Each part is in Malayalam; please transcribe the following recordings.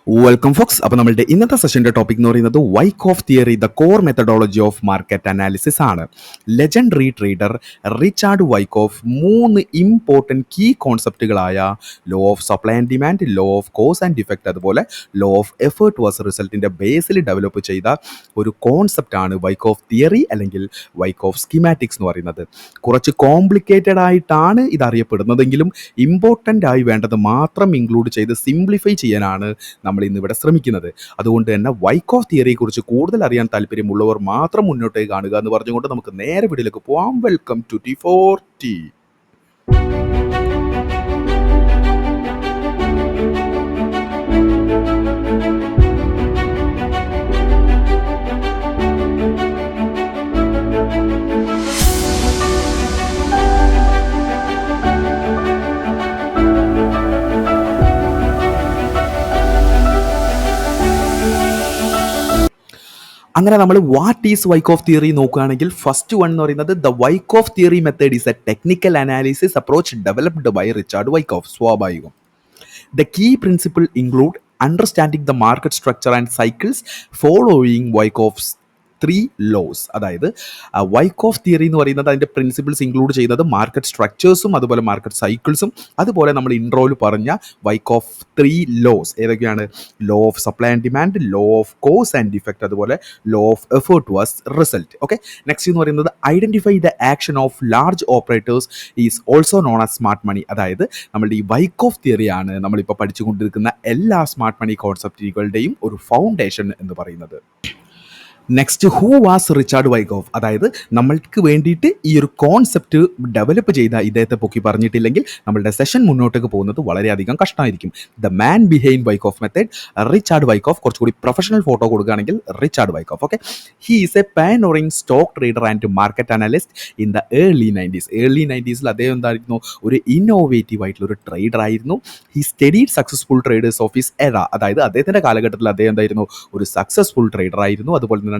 Welcome Fox. അപ്പോൾ നമ്മളുടെ ഇന്നത്തെ സെഷൻ്റെ ടോപ്പിക് എന്ന് പറയുന്നത് Wyckoff theory the core methodology of market analysis ആണ്. Legendary trader Richard Wyckoff 3 important key കോൺസെപ്റ്റുകളായ law of supply and demand, law of cause and effect, അതുപോലെ ലോ ഓഫ് എഫേർട്ട് വേഴ്സസ് റിസൾട്ടിൻ്റെ ബേസിൽ ഡെവലപ്പ് ചെയ്ത ഒരു കോൺസെപ്റ്റാണ് വൈക്കോഫ് തിയറി അല്ലെങ്കിൽ വൈക്കോഫ് സ്കീമാറ്റിക്സ് എന്ന് പറയുന്നത്. കുറച്ച് കോംപ്ലിക്കേറ്റഡ് ആയിട്ടാണ് ഇത് അറിയപ്പെടുന്നതെങ്കിലും ഇമ്പോർട്ടൻ്റ് ആയി വേണ്ടത് മാത്രം ഇൻക്ലൂഡ് ചെയ്ത് സിംപ്ലിഫൈ ചെയ്യാനാണ് നമ്മൾ ഇന്നിവിടെ ശ്രമിക്കുന്നത്. അതുകൊണ്ട് തന്നെ വൈക്കോഫ് തിയറിയെക്കുറിച്ച് കൂടുതൽ അറിയാൻ താല്പര്യമുള്ളവർ മാത്രം മുന്നോട്ടേക്ക് കാണുക എന്ന് പറഞ്ഞുകൊണ്ട് നമുക്ക് നേരെ വീഡിയോയിലേക്ക് പോവാം. Welcome to T4T. അങ്ങനെ നമ്മൾ വാട്ട് ഈസ് വൈക്കോഫ് തിയറി നോക്കുകയാണെങ്കിൽ ഫസ്റ്റ് വൺ എന്ന് പറയുന്നത് the Wyckoff theory method is a technical analysis approach developed by Richard Wyckoff. സ്വാഭാവികം. The key principle include understanding the market structure and cycles following Wyckoff's 3 laws. അതായത് വൈക്കോഫ് തിയറി എന്ന് പറയുന്നത് അതിൻ്റെ പ്രിൻസിപ്പിൾസ് ഇൻക്ലൂഡ് ചെയ്യുന്നത് മാർക്കറ്റ് സ്ട്രക്ചേഴ്സും അതുപോലെ മാർക്കറ്റ് സൈക്കിൾസും, അതുപോലെ നമ്മൾ ഇൻട്രോയിൽ പറഞ്ഞ വൈക്കോഫ് 3 ലോസ് ഏതൊക്കെയാണ്? Law of supply and demand, law of cause and effect, അതുപോലെ law of effort versus result. Okay, next എന്ന് പറയുന്നത് identify the action of large operators is also known as smart money. അതായത് നമ്മളുടെ ഈ വൈക്കോഫ് തിയറിയാണ് നമ്മളിപ്പോൾ പഠിച്ചുകൊണ്ടിരിക്കുന്ന എല്ലാ സ്മാർട്ട് മണി കോൺസെപ്റ്റുകളുടെയും ഒരു ഫൗണ്ടേഷൻ എന്ന് പറയുന്നത്. Next, who was Richard Wyckoff? അതായത് നമ്മൾക്ക് വേണ്ടിയിട്ട് ഈ ഒരു കോൺസെപ്റ്റ് ഡെവലപ്പ് ചെയ്ത ഇദ്ദേഹത്തെ പൊക്കി പറഞ്ഞിട്ടില്ലെങ്കിൽ നമ്മളുടെ സെഷൻ മുന്നോട്ടേക്ക് പോകുന്നത് വളരെയധികം കഷ്ടമായിരിക്കും. The man behind Wyckoff method, Richard Wyckoff. കുറച്ചുകൂടി പ്രൊഫഷണൽ ഫോട്ടോ കൊടുക്കുകയാണെങ്കിൽ Richard Wyckoff. Okay, he is a pioneering stock trader and market analyst in the early 90s. അദ്ദേഹം എന്തായിരുന്നു? ഒരു ഇന്നോവേറ്റീവ് ആയിട്ടുള്ള ഒരു ട്രേഡർ ആയിരുന്നു. He studied successful traders of his era. അതായത് അദ്ദേഹത്തിൻ്റെ കാലഘട്ടത്തിൽ അദ്ദേഹം എന്തായിരുന്നു? ഒരു സക്സസ്ഫുൾ ട്രേഡർ ആയിരുന്നു. അതുപോലെ തന്നെ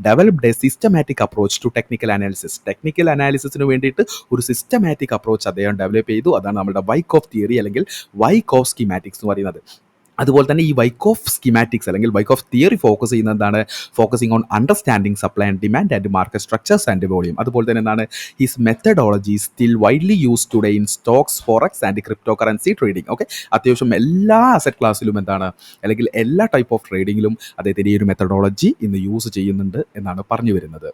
developed a systematic approach to technical analysis. Technical അനാലിസിസിന് വേണ്ടിയിട്ട് ഒരു സിസ്റ്റമാറ്റിക് അപ്രോച്ച് അദ്ദേഹം ഡെവലപ്പ് ചെയ്തു. അതാണ് നമ്മുടെ വൈക്കോഫ് തിയറി അല്ലെങ്കിൽ വൈക്കോഫ് സ്കീമാറ്റിക്സ് എന്ന് പറയുന്നത്. അതുപോലെ തന്നെ ഈ വൈക്കോഫ് സ്കീമാറ്റിക്സ് അല്ലെങ്കിൽ വൈക്കോഫ് തിയറി ഫോക്കസ് ചെയ്യുന്നത് എന്താണ്? Focusing on understanding supply and demand and market structures and volume. അതുപോലെ തന്നെ എന്താണ്? His methodology still widely use today in stocks, forex and crypto currency trading. Okay, അത്യാവശ്യം എല്ലാ അസറ്റ് ക്ലാസ്സിലും എന്താണ്, അല്ലെങ്കിൽ എല്ലാ ടൈപ്പ് ഓഫ് ട്രേഡിങ്ങിലും അദ്ദേഹത്തിൻ്റെ ഈ ഒരു മെത്തഡോളജി ഇന്ന് യൂസ് ചെയ്യുന്നുണ്ട് എന്നാണ് പറഞ്ഞു വരുന്നത്.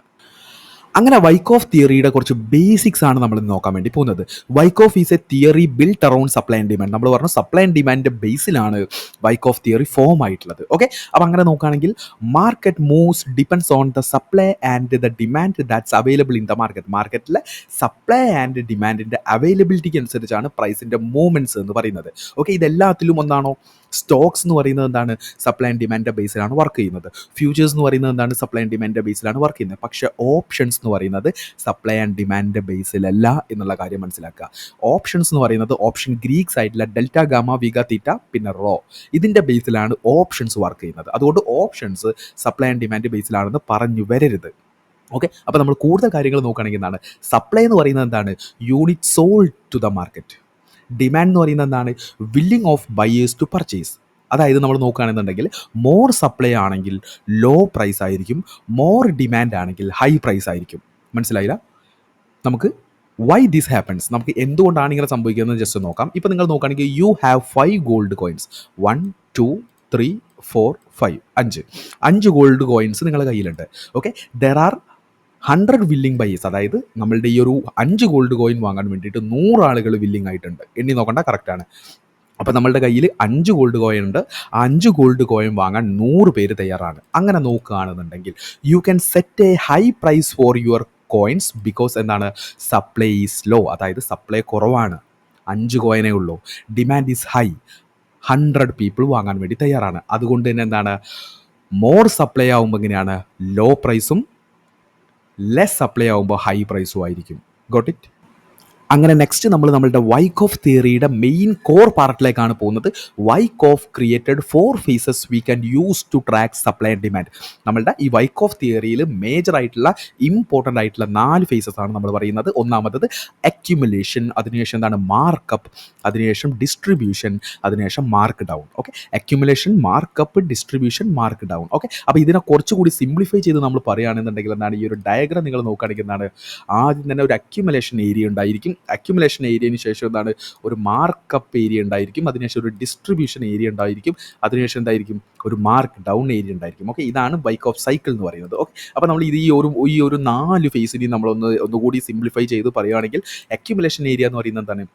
അങ്ങനെ വൈക്കോഫ് തിയറിയുടെ കുറച്ച് ബേസിക്സ് ആണ് നമ്മൾ നോക്കാൻ വേണ്ടി പോകുന്നത്. Wyckoff is a theory built around supply and demand. നമ്മൾ പറഞ്ഞു സപ്ലൈ ആൻഡ് ഡിമാൻഡിൻ്റെ ബേസിലാണ് വൈക്കോഫ് തിയറി ഫോം ആയിട്ടുള്ളത്. ഓക്കെ, അപ്പോൾ അങ്ങനെ നോക്കുകയാണെങ്കിൽ market moves depends on the supply and the demand that's available in the market. മാർക്കറ്റിലെ സപ്ലൈ ആൻഡ് ഡിമാൻഡിൻ്റെ അവൈലബിലിറ്റിക്ക് അനുസരിച്ചാണ് പ്രൈസിൻ്റെ മൂവ്മെൻറ്റ്സ് എന്ന് പറയുന്നത്. ഓക്കെ, ഇതെല്ലാത്തിലും ഒന്നാണോ? സ്റ്റോക്സ് എന്ന് പറയുന്നത് എന്താണ്? സപ്ലൈ ആൻഡ് ഡിമാൻഡിൻ്റെ ബേസിലാണ് വർക്ക് ചെയ്യുന്നത്. ഫ്യൂച്ചേഴ്സ് എന്ന് പറയുന്നത് എന്താണ്? സപ്ലൈ ആൻഡ് ഡിമാൻഡിൻ്റെ ബേസിലാണ് വർക്ക് ചെയ്യുന്നത്. പക്ഷേ ഓപ്ഷൻസ് എന്ന് പറയുന്നത് സപ്ലൈ ആൻഡ് ഡിമാൻഡിൻ്റെ ബേസിലല്ല എന്നുള്ള കാര്യം മനസ്സിലാക്കുക. ഓപ്ഷൻസ് എന്ന് പറയുന്നത് ഓപ്ഷൻ ഗ്രീക്സ് ആയിട്ടുള്ള ഡെൽറ്റ, ഗാമ, വിഗ, തീറ്റ, പിന്നെ റോ, ഇതിൻ്റെ ബേസിലാണ് ഓപ്ഷൻസ് വർക്ക് ചെയ്യുന്നത്. അതുകൊണ്ട് ഓപ്ഷൻസ് സപ്ലൈ ആൻഡ് ഡിമാൻഡ് ബേസിലാണെന്ന് പറഞ്ഞു വരരുത്. ഓക്കെ, അപ്പോൾ നമ്മൾ കൂടുതൽ കാര്യങ്ങൾ നോക്കുകയാണെങ്കിൽ എന്താണ്? സപ്ലൈ എന്ന് പറയുന്നത് എന്താണ്? Unit sold to the market. Demand എന്ന് പറയുന്നത് എന്താണ്? Willing of buyers to purchase. അതായത് നമ്മൾ നോക്കുകയാണെന്നുണ്ടെങ്കിൽ മോർ സപ്ലൈ ആണെങ്കിൽ ലോ പ്രൈസ് ആയിരിക്കും, മോർ ഡിമാൻഡ് ആണെങ്കിൽ ഹൈ പ്രൈസ് ആയിരിക്കും. മനസ്സിലായില്ല? നമുക്ക് വൈ ദിസ് ഹാപ്പൻസ്, നമുക്ക് എന്തുകൊണ്ടാണ് ഇങ്ങനെ സംഭവിക്കുന്നത് ജസ്റ്റ് നോക്കാം. ഇപ്പോൾ നിങ്ങൾ നോക്കുകയാണെങ്കിൽ you have 5 gold coins. 1 2 3 4 5 5 gold coins നിങ്ങളുടെ കയ്യിലുണ്ട്. Okay, there are 100 willing buyers. അതായത് നമ്മളുടെ ഈ ഒരു 5 ഗോൾഡ് കോയിൻ വാങ്ങാൻ വേണ്ടിയിട്ട് 100 ആളുകൾ വില്ലിംഗ് ആയിട്ടുണ്ട്. എണ്ണി നോക്കണ്ട, കറക്റ്റാണ്. അപ്പോൾ നമ്മളുടെ കയ്യിൽ 5 ഗോൾഡ് കോയിൻ ഉണ്ട്. ആ 5 ഗോൾഡ് കോയിൻ വാങ്ങാൻ 100 പേര് തയ്യാറാണ്. അങ്ങനെ നോക്കുകയാണെന്നുണ്ടെങ്കിൽ you can set a high price for your coins because എന്താണ്? Supply is low. അതായത് സപ്ലൈ കുറവാണ്, 5 കോയിനേ ഉള്ളൂ. ഡിമാൻഡ് ഈസ് ഹൈ, 100 പീപ്പിൾ വാങ്ങാൻ വേണ്ടി തയ്യാറാണ്. അതുകൊണ്ട് തന്നെ എന്താണ്? മോർ സപ്ലൈ ആകുമ്പോൾ എങ്ങനെയാണ്? ലോ പ്രൈസും ലെസ് സപ്ലൈ ആകുമ്പോൾ ഹൈ പ്രൈസും ആയിരിക്കും. Got it? അങ്ങനെ നെക്സ്റ്റ് നമ്മൾ നമ്മളുടെ വൈക്കോഫ് തിയറിയുടെ മെയിൻ കോർ പാർട്ടിലേക്കാണ് പോകുന്നത്. Wyckoff created 4 phases we can use to track supply and demand. നമ്മളുടെ ഈ വൈക്കോഫ് തിയറിയിൽ മേജർ ആയിട്ടുള്ള ഇമ്പോർട്ടൻ്റ് ആയിട്ടുള്ള 4 ഫേസസ് ആണ് നമ്മൾ പറയുന്നത്. ഒന്നാമത്തത് അക്യുമുലേഷൻ, അതിനുശേഷം എന്താണ് മാർക്കപ്പ്, അതിനുശേഷം ഡിസ്ട്രിബ്യൂഷൻ, അതിനുശേഷം mark down. Okay, accumulation, markup, distribution, mark down. Okay, അപ്പോൾ ഇതിനെ കുറച്ചുകൂടി സിംപ്ലിഫൈ ചെയ്ത് നമ്മൾ പറയുകയാണെന്നുണ്ടെങ്കിൽ എന്താണ്, ഈ ഒരു ഡയഗ്രാം നിങ്ങൾ നോക്കുകയാണെങ്കിൽ എന്താണ്, ആദ്യം തന്നെ ഒരു അക്യുമുലേഷൻ ഏരിയ ഉണ്ടായിരിക്കും. അക്യുമുലേഷൻ ഏരിയന് ശേഷം എന്താണ്, ഒരു മാർക്കപ്പ് ഏരിയ ഉണ്ടായിരിക്കും. അതിനുശേഷം ഒരു ഡിസ്ട്രിബ്യൂഷൻ ഏരിയ ഉണ്ടായിരിക്കും. അതിനുശേഷം എന്തായിരിക്കും, ഒരു മാർക്ക് ഡൗൺ ഏരിയ ഉണ്ടായിരിക്കും. ഓക്കെ, ഇതാണ് വൈക്കോഫ് സൈക്കിൾ എന്ന് പറയുന്നത്. ഓക്കെ, അപ്പോൾ നമ്മൾ ഇത് ഈ ഒരു 4 ഫേസിനെയും ഒന്നുകൂടി സിംപ്ലിഫൈ ചെയ്ത് പറയുകയാണെങ്കിൽ, അക്യുമുലേഷൻ ഏരിയ എന്ന് പറയുന്നത് എന്താണ്,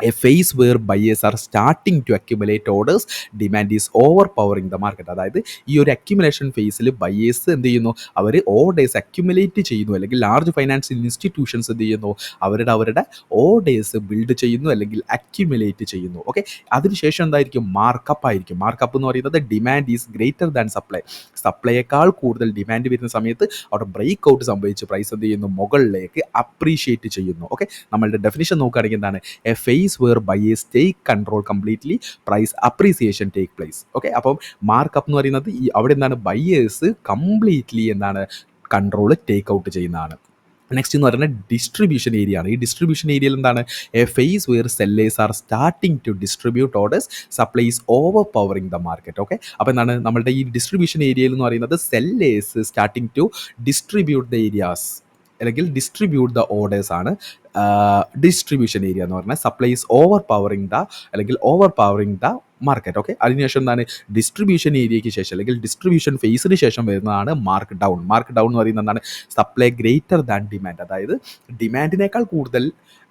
a phase where buyers are starting to accumulate orders, demand is overpowering the market. അതായത് ഈ ഒരു അക്യുമുലേഷൻ ഫേസിൽ ബയേഴ്സ് എന്ത് ചെയ്യുന്നു, അവർ ഓർഡേഴ്സ് അക്യുമുലേറ്റ് ചെയ്യുന്നു, അല്ലെങ്കിൽ ലാർജ് ഫൈനാൻഷ്യൽ ഇൻസ്റ്റിറ്റ്യൂഷൻസ് എന്ത് ചെയ്യുന്നു, അവരുടെ ഓർഡേഴ്സ് ബിൽഡ് ചെയ്യുന്നു അല്ലെങ്കിൽ അക്യുമുലേറ്റ് ചെയ്യുന്നു. ഓക്കെ, അതിനുശേഷം എന്തായിരിക്കും, മാർക്കപ്പ് ആയിരിക്കും. മാർക്കപ്പ് എന്ന് പറയുന്നത് demand is greater than supply. സപ്ലൈയേക്കാൾ കൂടുതൽ ഡിമാൻഡ് വരുന്ന സമയത്ത് അവിടെ ബ്രേക്ക് ഔട്ട് സംഭവിച്ച് പ്രൈസ് എന്ത് ചെയ്യുന്നു, മുകളിലേക്ക് അപ്രീഷിയേറ്റ് ചെയ്യുന്നു. ഓക്കെ, നമ്മളുടെ ഡെഫിനിഷൻ നോക്കുകയാണെങ്കിൽ എന്താണ്, a phase where buyers take control completely, price appreciation take place. Okay, അപ്പം മാർക്കപ്പ് എന്ന് പറയുന്നത് അവിടെ എന്താണ്, ബയേഴ്സ് കംപ്ലീറ്റ്ലി എന്താണ്, കൺട്രോൾ ടേക്ക് ഔട്ട് ചെയ്യുന്നതാണ്. നെക്സ്റ്റ് എന്ന് പറയുന്നത് ഡിസ്ട്രിബ്യൂഷൻ ഏരിയ ആണ്. ഈ ഡിസ്ട്രിബ്യൂഷൻ ഏരിയയിൽ എന്താണ്, a phase where sellers are starting to distribute orders, supply is overpowering the market. Okay, അപ്പോൾ എന്താണ്, നമ്മളുടെ ഈ ഡിസ്ട്രിബ്യൂഷൻ ഏരിയയിൽ എന്ന് പറയുന്നത് sellers starting to distribute the areas അല്ലെങ്കിൽ ഡിസ്ട്രിബ്യൂട്ട് ദ ഓർഡേഴ്സ് ആണ് ഡിസ്ട്രിബ്യൂഷൻ ഏരിയ എന്ന് പറഞ്ഞാൽ. Supply is overpowering the അല്ലെങ്കിൽ overpowering the market. Okay, അതിനുശേഷം എന്താണ്, ഡിസ്ട്രിബ്യൂഷൻ ഏരിയയ്ക്ക് ശേഷം അല്ലെങ്കിൽ ഡിസ്ട്രിബ്യൂഷൻ ഫേസിന് ശേഷം വരുന്നതാണ് മാർക്ക് ഡൗൺ. മാർക്ക് ഡൗൺ എന്ന് പറയുന്നത് എന്താണ്, സപ്ലൈ ഗ്രേറ്റർ ദാൻ ഡിമാൻഡ്. അതായത് ഡിമാൻഡിനേക്കാൾ കൂടുതൽ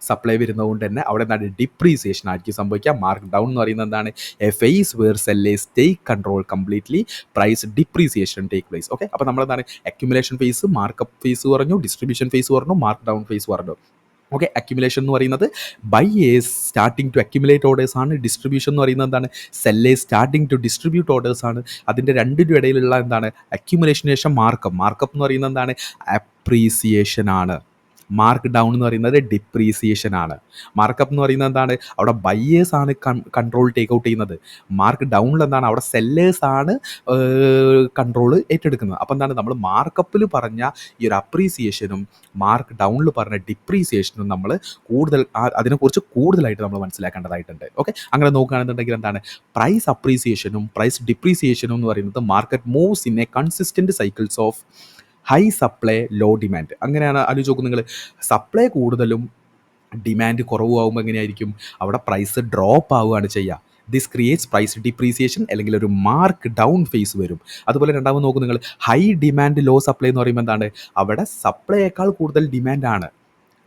സപ്ലൈ വരുന്നതുകൊണ്ട് തന്നെ അവിടെ എന്താണ്, ഡിപ്രീസിയേഷൻ ആയിരിക്കും സംഭവിക്കുക. മാർക്ക് ഡൗൺ എന്ന് പറയുന്നത് എന്താണ്, a phase where sellers take control completely, price depreciation take place. Okay, അപ്പോൾ നമ്മളെന്താണ്, അക്യുമുലേഷൻ ഫേസ്, മാർക്കപ്പ് ഫേസ് പറഞ്ഞു, ഡിസ്ട്രിബ്യൂഷൻ ഫേസ് പറഞ്ഞു, മാർക്ക് ഡൗൺ ഫേസ് പറഞ്ഞു. ഓക്കെ, അക്യുമുലേഷൻ എന്ന് പറയുന്നത് buyers starting to accumulate orders ആണ്. ഡിസ്ട്രിബ്യൂഷൻ എന്ന് പറയുന്നത് എന്താണ്, sellers starting to distribute orders ആണ്. അതിൻ്റെ രണ്ടിനും ഇടയിലുള്ള എന്താണ്, അക്യുമുലേഷന് ശേഷം മാർക്കപ്പ്. മാർക്കപ്പ് എന്ന് പറയുന്നത് എന്താണ്, അപ്രീസിയേഷൻ ആണ്. മാർക്ക് ഡൗൺ എന്ന് പറയുന്നത് ഡിപ്രീസിയേഷൻ ആണ്. മാർക്കപ്പ് എന്ന് പറയുന്നത് എന്താണ്, അവിടെ ബയേഴ്സ് ആണ് കൺട്രോൾ ടേക്ക് ഔട്ട് ചെയ്യുന്നത്. മാർക്ക് ഡൗണിൽ എന്താണ്, അവിടെ സെല്ലേഴ്സ് ആണ് കൺട്രോൾ ഏറ്റെടുക്കുന്നത്. അപ്പോൾ എന്താണ്, നമ്മൾ മാർക്കപ്പിൽ പറഞ്ഞ ഈ ഒരു അപ്രീസിയേഷനും മാർക്ക് ഡൗണിൽ പറഞ്ഞ ഡിപ്രീസിയേഷനും നമ്മൾ അതിനെക്കുറിച്ച് കൂടുതലായിട്ട് നമ്മൾ മനസ്സിലാക്കേണ്ടതായിട്ടുണ്ട്. ഓക്കെ, അങ്ങനെ നോക്കുകയാണെന്നുണ്ടെങ്കിൽ എന്താണ്, പ്രൈസ് അപ്രീസിയേഷനും പ്രൈസ് ഡിപ്രീസിയേഷനും എന്ന് പറയുന്നത് market moves in a consistent cycles of high supply low demand. അങ്ങനെയാണ് ആലോചിച്ച് നോക്കും നിങ്ങൾ. സപ്ലൈ കൂടുതലും ഡിമാൻഡ് കുറവാകുമ്പോൾ എങ്ങനെയായിരിക്കും, അവിടെ പ്രൈസ് ഡ്രോപ്പ് ആവുകയാണ് ചെയ്യുക. ദിസ് ക്രിയേറ്റ്സ് പ്രൈസ് ഡിപ്രീസിയേഷൻ അല്ലെങ്കിൽ ഒരു മാർക്ക് ഡൗൺ ഫേസ് വരും. അതുപോലെ രണ്ടാമത് നോക്കും നിങ്ങൾ, ഹൈ ഡിമാൻഡ് ലോ സപ്ലൈ എന്ന് പറയുമ്പോൾ എന്താണ്, അവിടെ സപ്ലൈയേക്കാൾ കൂടുതൽ ഡിമാൻഡാണ്.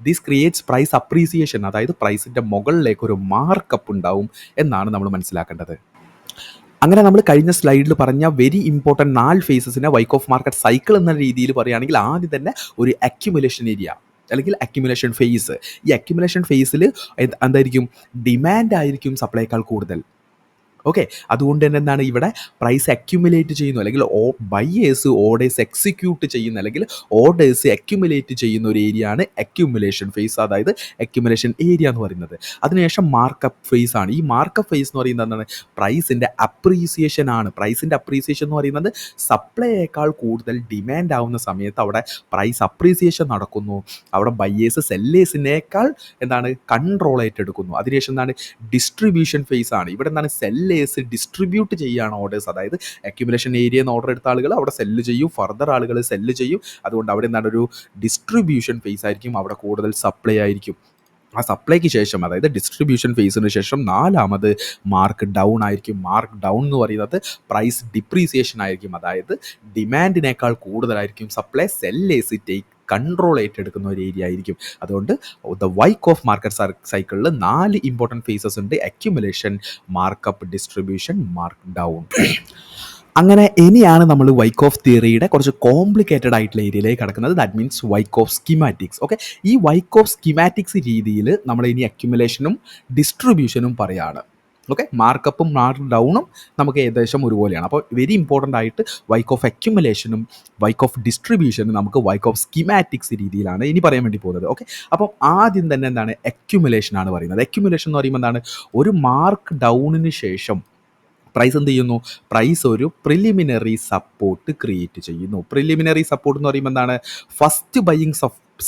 ദിസ് ക്രിയേറ്റ്സ് പ്രൈസ് അപ്രീസിയേഷൻ, അതായത് പ്രൈസിൻ്റെ മുകളിലേക്ക് ഒരു മാർക്കപ്പ് ഉണ്ടാവും എന്നാണ് നമ്മൾ മനസ്സിലാക്കേണ്ടത്. അങ്ങനെ നമ്മൾ കഴിഞ്ഞ സ്ലൈഡിൽ പറഞ്ഞ വെരി ഇമ്പോർട്ടൻറ്റ് 4 ഫേസസിനെ വൈക്കോഫ് മാർക്കറ്റ് സൈക്കിൾ എന്ന രീതിയിൽ പറയുകയാണെങ്കിൽ, ആദ്യം തന്നെ ഒരു അക്യുമുലേഷൻ ഏരിയ അല്ലെങ്കിൽ അക്യുമുലേഷൻ ഫേസ്. ഈ അക്യുമുലേഷൻ ഫേസിൽ എന്തായിരിക്കും, ഡിമാൻഡ് ആയിരിക്കും സപ്ലൈയേക്കാൾ കൂടുതൽ. ഓക്കെ, അതുകൊണ്ട് തന്നെ എന്താണ്, ഇവിടെ പ്രൈസ് അക്യുമുലേറ്റ് ചെയ്യുന്നു അല്ലെങ്കിൽ ബയേഴ്സ് ഓർഡേഴ്സ് എക്സിക്യൂട്ട് ചെയ്യുന്ന അല്ലെങ്കിൽ ഓർഡേഴ്സ് അക്യുമുലേറ്റ് ചെയ്യുന്ന ഒരു ഏരിയ ആണ് അക്യുമുലേഷൻ ഫേസ്, അതായത് അക്യുമുലേഷൻ ഏരിയ എന്ന് പറയുന്നത്. അതിനുശേഷം മാർക്കപ്പ് ഫേസ് ആണ്. ഈ മാർക്കപ്പ് ഫേസ് എന്ന് പറയുന്നത് എന്താണ്, പ്രൈസിൻ്റെ അപ്രീസിയേഷൻ ആണ്. പ്രൈസിൻ്റെ അപ്രീസിയേഷൻ എന്ന് പറയുന്നത് സപ്ലൈയേക്കാൾ കൂടുതൽ ഡിമാൻഡ് ആവുന്ന സമയത്ത് അവിടെ പ്രൈസ് അപ്രീസിയേഷൻ നടക്കുന്നു. അവിടെ ബയേഴ്സ് സെല്ലേഴ്സിനേക്കാൾ എന്താണ്, കൺട്രോൾ ഏറ്റെടുക്കുന്നു. അതിനുശേഷം എന്താണ്, ഡിസ്ട്രിബ്യൂഷൻ ഫേസ് ആണ്. ഇവിടെ എന്താണ്, ഡിസ്ട്രിബ്യൂട്ട് ചെയ്യുകയാണ് ഓർഡേഴ്സ്. അതായത് അക്യുമുലേഷൻ ഏരിയയിൽ നിന്ന് ഓർഡർ എടുത്ത ആളുകൾ അവിടെ സെല്ല് ചെയ്യും, ഫർദർ ആളുകൾ സെല്ല് ചെയ്യും. അതുകൊണ്ട് അവിടെ എന്താണ്, ഒരു ഡിസ്ട്രിബ്യൂഷൻ ഫേസ് ആയിരിക്കും. അവിടെ കൂടുതൽ സപ്ലൈ ആയിരിക്കും. ആ സപ്ലൈക്ക് ശേഷം, അതായത് ഡിസ്ട്രിബ്യൂഷൻ ഫേസിന് ശേഷം നാലാമത് മാർക്ക് ഡൗൺ ആയിരിക്കും. മാർക്ക് ഡൗൺ എന്ന് പറയുന്നത് പ്രൈസ് ഡിപ്രീസിയേഷൻ ആയിരിക്കും. അതായത് ഡിമാൻഡിനേക്കാൾ കൂടുതലായിരിക്കും സപ്ലൈ, സെല്ലേഴ്സ് ടേക്ക് കൺട്രോൾ ഏറ്റെടുക്കുന്ന ഒരു ഏരിയ ആയിരിക്കും. അതുകൊണ്ട് ദ വൈക്കോഫ് മാർക്കറ്റ് സൈക്കിളിൽ 4 ഇമ്പോർട്ടൻറ്റ് ഫേസസ് ഉണ്ട്: accumulation, markup, distribution, mark down. അങ്ങനെ ഇനിയാണ് നമ്മൾ വൈക്കോഫ് തിയറിയുടെ കുറച്ച് കോംപ്ലിക്കേറ്റഡ് ആയിട്ടുള്ള ഏരിയയിലേക്ക് കടക്കുന്നത്. That means Wyckoff schematics. Okay, ഈ വൈക്കോഫ് സ്കീമാറ്റിക്സ് രീതിയിൽ നമ്മൾ ഇനി അക്യുമുലേഷനും ഡിസ്ട്രിബ്യൂഷനും പറയാണ്. ഓക്കെ, മാർക്കപ്പും മാർക്ക് ഡൗണും നമുക്ക് ഏകദേശം ഒരുപോലെയാണ്. അപ്പോൾ വെരി ഇമ്പോർട്ടൻ്റ് ആയിട്ട് വൈക്ക് ഓഫ് അക്യുമുലേഷനും വൈക്ക് ഓഫ് ഡിസ്ട്രിബ്യൂഷനും നമുക്ക് വൈക്ക് ഓഫ് സ്കീമാറ്റിക്സ് രീതിയിലാണ് ഇനി പറയാൻ വേണ്ടി പോകുന്നത്. ഓക്കെ, അപ്പം ആദ്യം തന്നെ എന്താണ് അക്യുമുലേഷൻ ആണ് പറയുന്നത്. അക്യുമുലേഷൻ എന്ന് പറയുമ്പോൾ എന്താണ്, ഒരു മാർക്ക് ഡൗണിന് ശേഷം പ്രൈസ് എന്ത് ചെയ്യുന്നു, പ്രൈസ് ഒരു പ്രിലിമിനറി സപ്പോർട്ട് ക്രിയേറ്റ് ചെയ്യുന്നു. പ്രിലിമിനറി സപ്പോർട്ട് എന്ന് പറയുമ്പോൾ എന്താണ്, first buying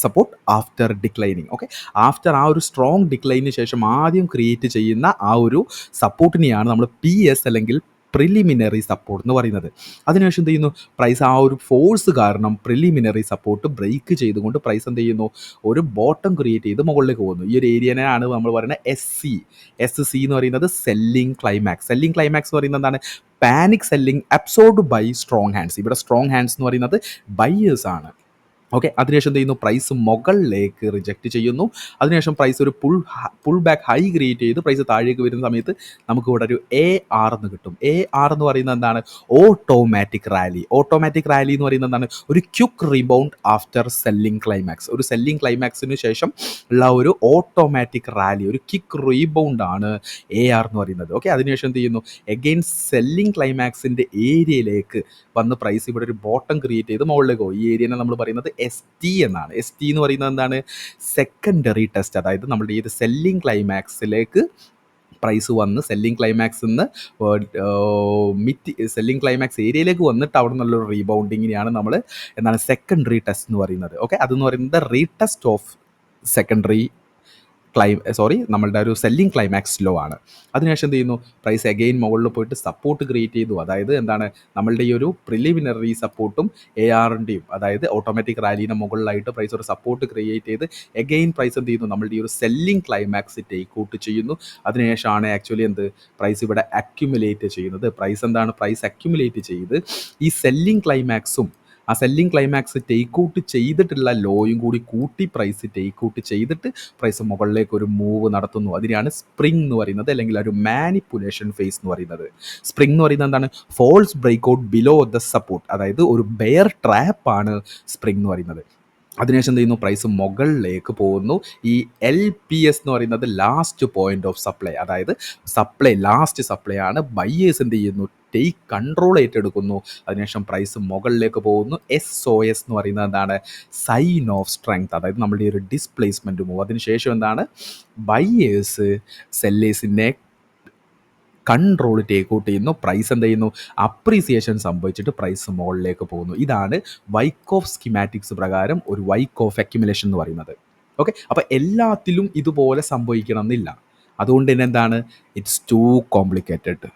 support after declining. Okay, after ആ ഒരു സ്ട്രോങ് ഡിക്ലൈനിന് ശേഷം ആദ്യം ക്രിയേറ്റ് ചെയ്യുന്ന ആ ഒരു സപ്പോർട്ടിനെയാണ് നമ്മൾ PS അല്ലെങ്കിൽ പ്രിലിമിനറി സപ്പോർട്ട് എന്ന് പറയുന്നത്. അതിനുശേഷം എന്ത് ചെയ്യുന്നു, പ്രൈസ് ആ ഒരു ഫോഴ്സ് കാരണം പ്രിലിമിനറി സപ്പോർട്ട് ബ്രേക്ക് ചെയ്തുകൊണ്ട് പ്രൈസ് എന്ത് ചെയ്യുന്നു, ഒരു ബോട്ടം ക്രിയേറ്റ് ചെയ്ത് മുകളിലേക്ക് പോകുന്നു. ഈ ഒരു ഏരിയനെയാണ് നമ്മൾ പറയുന്നത് SC എന്ന് പറയുന്നത് സെല്ലിംഗ് ക്ലൈമാക്സ്. സെല്ലിംഗ് ക്ലൈമാക്സ് എന്ന് പറയുന്നത് എന്താണ്, panic selling absorbed by strong hands. ഇവിടെ സ്ട്രോങ് ഹാൻഡ്സ് എന്ന് പറയുന്നത് ബയേഴ്സ് ആണ്. ഓക്കെ, അതിനുശേഷം എന്ത് ചെയ്യുന്നു, പ്രൈസ് മുകളിലേക്ക് റിജക്റ്റ് ചെയ്യുന്നു. അതിനുശേഷം പ്രൈസ് ഒരു പുൾ ബാക്ക് ഹൈ ക്രിയേറ്റ് ചെയ്ത് പ്രൈസ് താഴേക്ക് വരുന്ന സമയത്ത് നമുക്ക് ഇവിടെ ഒരു AR എന്ന് കിട്ടും. AR എന്ന് പറയുന്നത് എന്താണ്, ഓട്ടോമാറ്റിക് റാലി. ഓട്ടോമാറ്റിക് റാലി എന്ന് പറയുന്നത് എന്താണ്, ഒരു quick rebound after selling climax. ഒരു സെല്ലിംഗ് ക്ലൈമാക്സിന് ശേഷം ഉള്ള ഒരു ഓട്ടോമാറ്റിക് റാലി, ഒരു ക്വിക്ക് റീബൗണ്ട് ആണ് AR എന്ന് പറയുന്നത്. ഓക്കെ, അതിനുശേഷം എന്ത് ചെയ്യുന്നു, എഗെയിൻ സെല്ലിംഗ് ക്ലൈമാക്സിൻ്റെ ഏരിയയിലേക്ക് വന്ന് പ്രൈസ് ഇവിടെ ഒരു ബോട്ടം ക്രിയേറ്റ് ചെയ്ത് മുകളിലേക്ക് പോകും. ഈ ഏരിയനെ നമ്മൾ പറയുന്നത് ST എന്നാണ്. ST എന്ന് പറയുന്നത് എന്താണ്, സെക്കൻഡറി ടെസ്റ്റ്. അതായത് നമ്മുടെ ഈ സെല്ലിംഗ് ക്ലൈമാക്സിലേക്ക് പ്രൈസ് വന്ന് സെല്ലിംഗ് ക്ലൈമാക്സിൽ നിന്ന് സെല്ലിംഗ് ക്ലൈമാക്സ് ഏരിയയിലേക്ക് വന്നിട്ട് അവിടെ നിന്നുള്ളൊരു റീബൗണ്ടിങ്ങിനെയാണ് നമ്മൾ എന്താണ് സെക്കൻഡറി ടെസ്റ്റ് എന്ന് പറയുന്നത്. ഓക്കെ, അതെന്ന് പറയുന്നത് റീടെസ്റ്റ് ഓഫ് സെക്കൻഡറി നമ്മളുടെ ഒരു സെല്ലിംഗ് ക്ലൈമാക്സ് ലോ ആണ്. അതിനുശേഷം എന്ത് ചെയ്യുന്നു, പ്രൈസ് അഗെയിൻ മുകളിൽ പോയിട്ട് സപ്പോർട്ട് ക്രിയേറ്റ് ചെയ്തു. അതായത് എന്താണ്, നമ്മളുടെ ഈ ഒരു പ്രിലിമിനറി സപ്പോർട്ടും ARൻ്റെയും അതായത് ഓട്ടോമാറ്റിക് റാലീനെ മുകളിലായിട്ട് പ്രൈസ് ഒരു സപ്പോർട്ട് ക്രിയേറ്റ് ചെയ്ത് അഗെയിൻ പ്രൈസ് എന്ത് ചെയ്യുന്നു, നമ്മളുടെ ഈ ഒരു സെല്ലിംഗ് ക്ലൈമാക്സ് ടേക്ക് ഔട്ട് ചെയ്യുന്നു. അതിനുശേഷമാണ് ആക്ച്വലി പ്രൈസ് ഇവിടെ അക്യുമുലേറ്റ് ചെയ്യുന്നത്. പ്രൈസ് എന്താണ്, പ്രൈസ് അക്യുമുലേറ്റ് ചെയ്ത് ഈ സെല്ലിംഗ് ക്ലൈമാക്സും ആ സെല്ലിംഗ് ക്ലൈമാക്സ് ടേക്ക് ഔട്ട് ചെയ്തിട്ടുള്ള ലോയും കൂടി കൂട്ടി പ്രൈസ് ടേക്ക് ഔട്ട് ചെയ്തിട്ട് പ്രൈസ് മുകളിലേക്ക് ഒരു മൂവ് നടത്തുന്നു. അതിനെയാണ് സ്പ്രിംഗ് എന്ന് പറയുന്നത്, അല്ലെങ്കിൽ ഒരു മാനിപ്പുലേഷൻ ഫേസ് എന്ന് പറയുന്നത്. സ്പ്രിംഗ് എന്ന് പറയുന്നത് എന്താണ്, false break out below the support. അതായത് ഒരു ബെയർ ട്രാപ്പാണ് സ്പ്രിംഗ് എന്ന് പറയുന്നത്. അതിനുശേഷം എന്ത് ചെയ്യുന്നു, പ്രൈസ് മുകളിലേക്ക് പോകുന്നു. ഈ LPS എന്ന് പറയുന്നത് ലാസ്റ്റ് പോയിന്റ് ഓഫ് സപ്ലൈ. അതായത് ലാസ്റ്റ് സപ്ലൈ ആണ്. ബയേഴ്സ് എന്ത് ചെയ്യുന്നു, ടേക്ക് കൺട്രോൾ ഏറ്റെടുക്കുന്നു. അതിനുശേഷം പ്രൈസ് മുകളിലേക്ക് പോകുന്നു. SOS എന്ന് പറയുന്നത് എന്താണ്, സൈൻ ഓഫ് സ്ട്രെങ്ത്. അതായത് നമ്മുടെ ഈ ഒരു ഡിസ്പ്ലേസ്മെൻറ്റ് മൂവ്. അതിനുശേഷം എന്താണ്, ബയേഴ്സ് സെല്ലേഴ്സിനെ കൺട്രോൾ ടേക്ക് ഔട്ട് ചെയ്യുന്നു. പ്രൈസ് എന്ത് ചെയ്യുന്നു, അപ്രീസിയേഷൻ സംഭവിച്ചിട്ട് പ്രൈസ് മുകളിലേക്ക് പോകുന്നു. ഇതാണ് വൈക്ക് ഓഫ് സ്കീമാറ്റിക്സ് പ്രകാരം ഒരു വൈക്ക് ഓഫ് അക്യുമുലേഷൻ എന്ന് പറയുന്നത്. ഓക്കെ, അപ്പോൾ എല്ലാത്തിലും ഇതുപോലെ സംഭവിക്കണം എന്നില്ല. അതുകൊണ്ട് തന്നെ എന്താണ്, ഇറ്റ്സ് ടു കോംപ്ലിക്കേറ്റഡ്.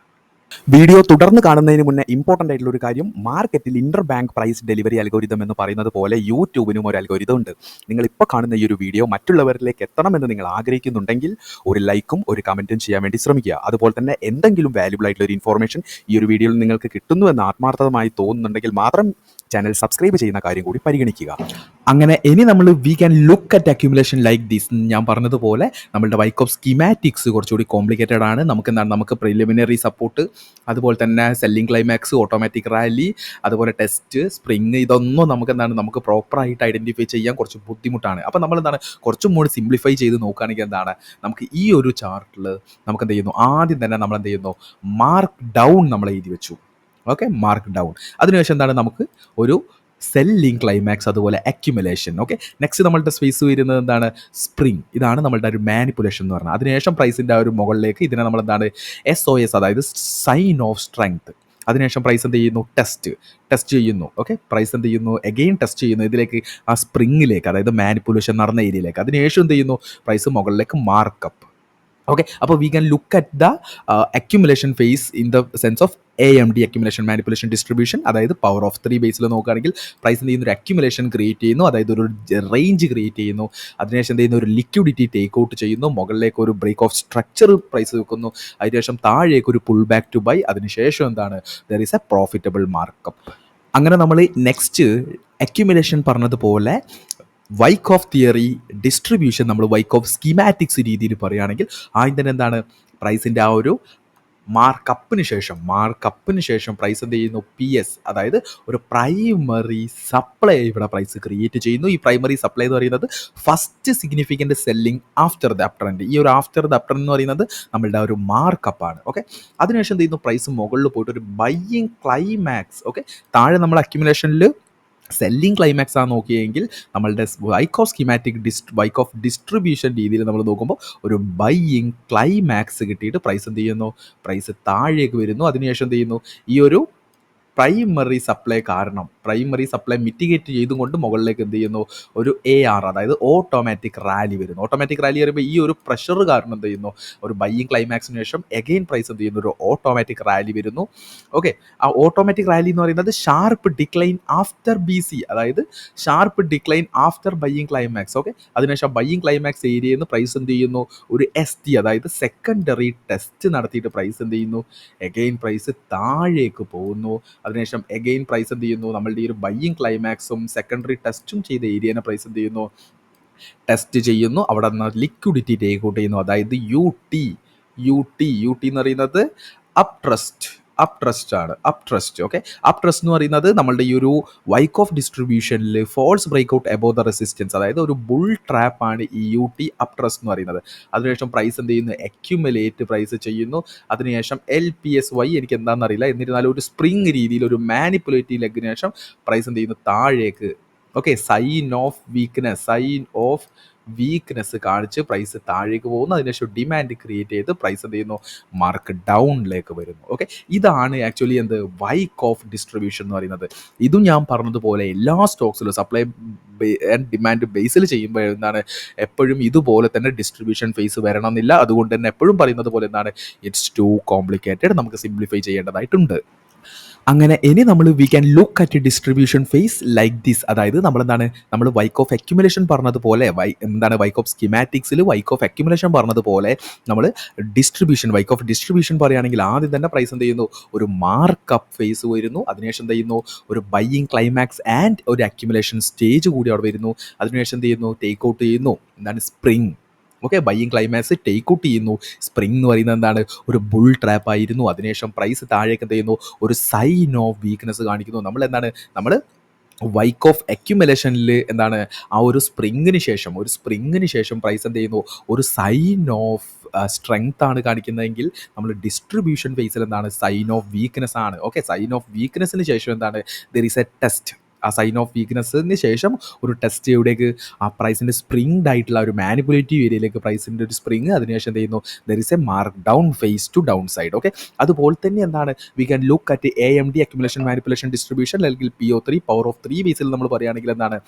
വീഡിയോ തുടർന്ന് കാണുന്നതിന് മുന്നേ ഇമ്പോർട്ടൻ്റ് ആയിട്ടുള്ള ഒരു കാര്യം, മാർക്കറ്റിൽ interbank price delivery algorithm എന്ന് പറയുന്നത് പോലെ യൂട്യൂബിനും ഒരു അൽഗോരിതം ഉണ്ട്. നിങ്ങൾ ഇപ്പോൾ കാണുന്ന ഈ ഒരു വീഡിയോ മറ്റുള്ളവരിലേക്ക് എത്തണമെന്ന് നിങ്ങൾ ആഗ്രഹിക്കുന്നുണ്ടെങ്കിൽ ഒരു ലൈക്കും ഒരു കമൻറ്റും ചെയ്യാൻ വേണ്ടി ശ്രമിക്കുക. അതുപോലെ തന്നെ എന്തെങ്കിലും വാല്യുബിൾ ആയിട്ടുള്ള ഒരു ഇൻഫോർമേഷൻ ഈ ഒരു വീഡിയോയിൽ നിങ്ങൾക്ക് കിട്ടുന്നുവെന്ന് ആത്മാർത്ഥമായി തോന്നുന്നുണ്ടെങ്കിൽ മാത്രം ചാനൽ സബ്സ്ക്രൈബ് ചെയ്യുന്ന കാര്യം കൂടി പരിഗണിക്കുക. അങ്ങനെ ഇനി നമ്മൾ V can look at accumulation like this. ഞാൻ പറഞ്ഞതുപോലെ നമ്മളുടെ വൈക്ക് ഓഫ് സ്കീമാറ്റിക്സ് കുറച്ചുകൂടി കോംപ്ലിക്കേറ്റഡ് ആണ്. നമുക്ക് പ്രിലിമിനറി സപ്പോർട്ട്, അതുപോലെ തന്നെ സെല്ലിംഗ് ക്ലൈമാക്സ്, ഓട്ടോമാറ്റിക് റാലി, അതുപോലെ ടെസ്റ്റ്, സ്പ്രിങ്, ഇതൊന്നും നമുക്ക് പ്രോപ്പറായിട്ട് ഐഡൻറ്റിഫൈ ചെയ്യാൻ കുറച്ച് ബുദ്ധിമുട്ടാണ്. അപ്പോൾ നമ്മൾ കുറച്ചും കൂടി സിംപ്ലിഫൈ ചെയ്ത് നോക്കുകയാണെങ്കിൽ നമുക്ക് ഈ ഒരു ചാർട്ടിൽ നമുക്ക് എന്ത് ചെയ്യുന്നു, ആദ്യം തന്നെ നമ്മൾ എന്ത് ചെയ്യുന്നു, മാർക്ക് ഡൗൺ നമ്മൾ എഴുതി വെച്ചു. Okay, mark down. അതിനുശേഷം നമുക്ക് ഒരു സെല്ലിംഗ് ക്ലൈമാക്സ്, അതുപോലെ അക്യുമുലേഷൻ. ഓക്കെ, നെക്സ്റ്റ് നമ്മളുടെ സ്പേസ് വരുന്നത് സ്പ്രിംഗ്. ഇതാണ് നമ്മളുടെ ഒരു മാനിപ്പുലേഷൻ എന്ന് പറഞ്ഞാൽ. അതിനുശേഷം പ്രൈസിൻ്റെ ആ ഒരു മുകളിലേക്ക് ഇതിനെ നമ്മൾ SOS, അതായത് സൈൻ ഓഫ് സ്ട്രെങ്ത്. അതിനുശേഷം പ്രൈസ് എന്ത് ചെയ്യുന്നു, ടെസ്റ്റ് ചെയ്യുന്നു. ഓക്കെ, പ്രൈസ് എന്ത് ചെയ്യുന്നു, അഗെയിൻ ടെസ്റ്റ് ചെയ്യുന്നു ഇതിലേക്ക്, ആ സ്പ്രിങ്ങിലേക്ക്, അതായത് മാനിപ്പുലേഷൻ നടന്ന ഏരിയയിലേക്ക്. അതിനുശേഷം എന്ത് ചെയ്യുന്നു, പ്രൈസ് മുകളിലേക്ക് മാർക്കപ്പ്. ഓക്കെ, അപ്പോൾ we can look at the accumulation phase in the sense of AMD, accumulation manipulation distribution. അതായത് പവർ ഓഫ് 3 ബേസിൽ നോക്കുകയാണെങ്കിൽ പ്രൈസ് എന്ത് ചെയ്യുന്നു, ഒരു അക്യുമുലേഷൻ ക്രിയേറ്റ് ചെയ്യുന്നു, അതായത് ഒരു റേഞ്ച് ക്രിയേറ്റ് ചെയ്യുന്നു. അതിനുശേഷം എന്ത് ചെയ്യുന്നു, ഒരു ലിക്വിഡിറ്റി ടേക്ക് ഔട്ട് ചെയ്യുന്നു, മുകളിലേക്ക് ഒരു ബ്രേക്ക് ഓഫ് സ്ട്രക്ചർ പ്രൈസ് വെക്കുന്നു, അതിനുശേഷം താഴേക്ക് ഒരു പുൾ ബാക്ക് ടു ബൈ, അതിനുശേഷം there is A profitable markup. അങ്ങനെ നമ്മൾ നെക്സ്റ്റ് അക്യുമുലേഷൻ പറഞ്ഞതുപോലെ വൈക്ക് ഓഫ് തിയറി, ഡിസ്ട്രിബ്യൂഷൻ നമ്മൾ വൈക്ക് ഓഫ് സ്കീമാറ്റിക്സ് രീതിയിൽ പറയുകയാണെങ്കിൽ ആദ്യം തന്നെ പ്രൈസിൻ്റെ ആ ഒരു മാർക്കപ്പിന് ശേഷം പ്രൈസ് എന്ത് ചെയ്യുന്നു? PS, അതായത് ഒരു പ്രൈമറി സപ്ലൈ ഇവിടെ പ്രൈസ് ക്രിയേറ്റ് ചെയ്യുന്നു. ഈ പ്രൈമറി സപ്ലൈ എന്ന് പറയുന്നത് first significant selling after the up trend. ഈ ഒരു ആഫ്റ്റർ ദ അപ് ട്രെൻഡ് എന്ന് പറയുന്നത് നമ്മളുടെ ഒരു മാർക്കപ്പാണ്. ഓക്കെ, അതിനുശേഷം എന്ത് ചെയ്യുന്നു? പ്രൈസ് മുകളിൽ പോയിട്ട് ഒരു ബൈയിങ് ക്ലൈമാക്സ്. ഓക്കെ, താഴെ നമ്മൾ അക്യുമുലേഷനിൽ സെല്ലിംഗ് ക്ലൈമാക്സ് ആണ് നോക്കിയെങ്കിൽ നമ്മളുടെ വൈക്ക് ഓഫ് ഡിസ്ട്രിബ്യൂഷൻ രീതിയിൽ നമ്മൾ നോക്കുമ്പോൾ ഒരു ബൈയിങ് ക്ലൈമാക്സ് കിട്ടിയിട്ട് പ്രൈസ് എന്ത് ചെയ്യുന്നു? പ്രൈസ് താഴേക്ക് വരുന്നു. അതിനുശേഷം എന്ത് ചെയ്യുന്നു? ഈ ഒരു പ്രൈമറി സപ്ലൈ മിറ്റിഗേറ്റ് ചെയ്തുകൊണ്ട് മുകളിലേക്ക് എന്ത് ചെയ്യുന്നു? ഒരു AR, അതായത് ഓട്ടോമാറ്റിക് റാലി വരുന്നു. ഓട്ടോമാറ്റിക് റാലി വരുമ്പോൾ ഈ ഒരു പ്രഷർ കാരണം എന്ത് ചെയ്യുന്നു? ഒരു ബൈയിങ് ക്ലൈമാക്സിന് ശേഷം എഗെയിൻ പ്രൈസ് എന്ത് ചെയ്യുന്നു? ഒരു ഓട്ടോമാറ്റിക് റാലി വരുന്നു. ഓക്കെ, ആ ഓട്ടോമാറ്റിക് റാലി എന്ന് പറയുന്നത് ഷാർപ്പ് ഡിക്ലൈൻ ആഫ്റ്റർ BC, അതായത് sharp decline after buying climax. Okay, അതിനുശേഷം ബൈയിങ് ക്ലൈമാക്സ് ഏരിയയിൽ നിന്ന് പ്രൈസ് എന്ത് ചെയ്യുന്നു? ഒരു ST, അതായത് സെക്കൻഡറി ടെസ്റ്റ് നടത്തിയിട്ട് പ്രൈസ് എന്ത് ചെയ്യുന്നു? എഗെയിൻ പ്രൈസ് താഴേക്ക് പോകുന്നു. അതിനുശേഷം എഗെയിൻ പ്രൈസ് എന്ത് ചെയ്യുന്നു? നമ്മളുടെ ഈ ഒരു ബൈയിങ് ക്ലൈമാക്സും സെക്കൻഡറി ടെസ്റ്റും ചെയ്ത ഏരിയനെ പ്രൈസ് എന്ത് ചെയ്യുന്നു? ടെസ്റ്റ് ചെയ്യുന്നു. അവിടെ നിന്ന് ലിക്വിഡിറ്റി ടേക്ക് ഔട്ട് ചെയ്യുന്നു. അതായത് യു ടി എന്ന് പറയുന്നത് അപ് ട്രസ്റ്റ് ആണ്. ഓക്കെ, അപ് ട്രസ്റ്റ് എന്ന് പറയുന്നത് നമ്മളുടെ ഈ ഒരു വൈക്ക് ഓഫ് ഡിസ്ട്രിബ്യൂഷനിൽ false break out above the resistance, അതായത് ഒരു ബുൾ ട്രാപ്പ് ആണ് ഈ UT അപ് ട്രസ്റ്റ് എന്ന് പറയുന്നത്. അതിനുശേഷം പ്രൈസ് എന്ത് ചെയ്യുന്നു? അക്യുമുലേറ്റ് പ്രൈസ് ചെയ്യുന്നു. അതിനുശേഷം LPSY എനിക്ക് എന്താണെന്ന് അറിയില്ല, എന്നിരുന്നാലും ഒരു സ്പ്രിങ് രീതിയിൽ ഒരു മാനിപ്പുലേറ്റീവ് ലെഗിന് ശേഷം പ്രൈസ് എന്ത് ചെയ്യുന്നു? താഴേക്ക്. ഓക്കെ, സൈൻ ഓഫ് വീക്ക്നെസ് കാണിച്ച് പ്രൈസ് താഴേക്ക് പോകുന്നു. അതിനുശേഷം ഡിമാൻഡ് ക്രിയേറ്റ് ചെയ്ത് പ്രൈസ് എന്ത് ചെയ്യുന്നു? മാർക്ക് ഡൗണിലേക്ക് വരുന്നു. ഓക്കെ, ഇതാണ് ആക്ച്വലി എന്ത്? വൈക്ക് ഓഫ് ഡിസ്ട്രിബ്യൂഷൻ എന്ന് പറയുന്നത്. ഇതും ഞാൻ പറഞ്ഞതുപോലെ എല്ലാ സ്റ്റോക്സിലും സപ്ലൈ ആൻഡ് ഡിമാൻഡ് ബേസിൽ ചെയ്യുമ്പോൾ എന്താണ്, എപ്പോഴും ഇതുപോലെ തന്നെ ഡിസ്ട്രിബ്യൂഷൻ ഫേസ് വരണമെന്നില്ല. അതുകൊണ്ട് തന്നെ എപ്പോഴും പറയുന്നത് പോലെ എന്താണ്, ഇറ്റ്സ് ടു കോംപ്ലിക്കേറ്റഡ്, നമുക്ക് സിംപ്ലിഫൈ ചെയ്യേണ്ടതായിട്ടുണ്ട്. അങ്ങനെ ഇനി we can look at distribution phase like this. അതായത് നമ്മൾ വൈക്ക് ഓഫ് അക്യുമുലേഷൻ പറഞ്ഞതുപോലെ വൈക്ക് ഓഫ് സ്കിമാറ്റിക്സിൽ വൈക്ക് ഓഫ് അക്യുമുലേഷൻ പറഞ്ഞതുപോലെ നമ്മൾ വൈക്ക് ഓഫ് ഡിസ്ട്രിബ്യൂഷൻ പറയുകയാണെങ്കിൽ ആദ്യം തന്നെ പ്രൈസ് എന്ത് ചെയ്യുന്നു? ഒരു മാർക്കപ്പ് ഫേസ് വരുന്നു. അതിനുശേഷം എന്ത് ചെയ്യുന്നു? ഒരു ബൈയിങ് ക്ലൈമാക്സ് ആൻഡ് ഒരു അക്യുമുലേഷൻ സ്റ്റേജ് കൂടി അവിടെ വരുന്നു. അതിനുശേഷം എന്ത് ചെയ്യുന്നു? ടേക്ക് ഔട്ട് ചെയ്യുന്നു. Spring. Okay, buying climax take out ചെയ്യുന്നു. സ്പ്രിങ് എന്ന് പറയുന്നത് എന്താണ്? ഒരു ബുൾ ട്രാപ്പ് ആയിരുന്നു. അതിനുശേഷം പ്രൈസ് താഴേക്ക് എന്ത് ചെയ്യുന്നു? ഒരു സൈൻ ഓഫ് വീക്ക്നെസ് കാണിക്കുന്നു. നമ്മൾ വൈക്ക് ഓഫ് അക്യുമുലേഷനിൽ ആ ഒരു സ്പ്രിങ്ങിന് ശേഷം പ്രൈസ് എന്ത് ചെയ്യുന്നു? ഒരു സൈൻ ഓഫ് സ്ട്രെങ്ത് ആണ് കാണിക്കുന്നതെങ്കിൽ നമ്മൾ ഡിസ്ട്രിബ്യൂഷൻ ഫേസിൽ സൈൻ ഓഫ് വീക്ക്നെസ് ആണ്. ഓക്കെ, സൈൻ ഓഫ് വീക്ക്നെസ്സിന് ശേഷം ദർ ഈസ് എ ടെസ്റ്റ്. ആ സൈൻ ഓഫ് വീക്ക്നെസ്സിന് ശേഷം ഒരു ടെസ്റ്റ് എവിടേക്ക്? ആ പ്രൈസിൻ്റെ സ്പ്രിങ്ഡ് ആയിട്ടുള്ള ഒരു മാനിപ്പുലേറ്റീവ് ഏരിയയിലേക്ക് പ്രൈസിൻ്റെ ഒരു സ്പ്രിങ്. അതിനുശേഷം എന്ത് ചെയ്യുന്നു? There is a mark down phase to down side. Okay, അതുപോലെ തന്നെ we can look at AMD accumulation manipulation distribution അല്ലെങ്കിൽ PO3 പവർ ഓഫ് 3 ബേസിൽ നമ്മൾ പറയുകയാണെങ്കിൽ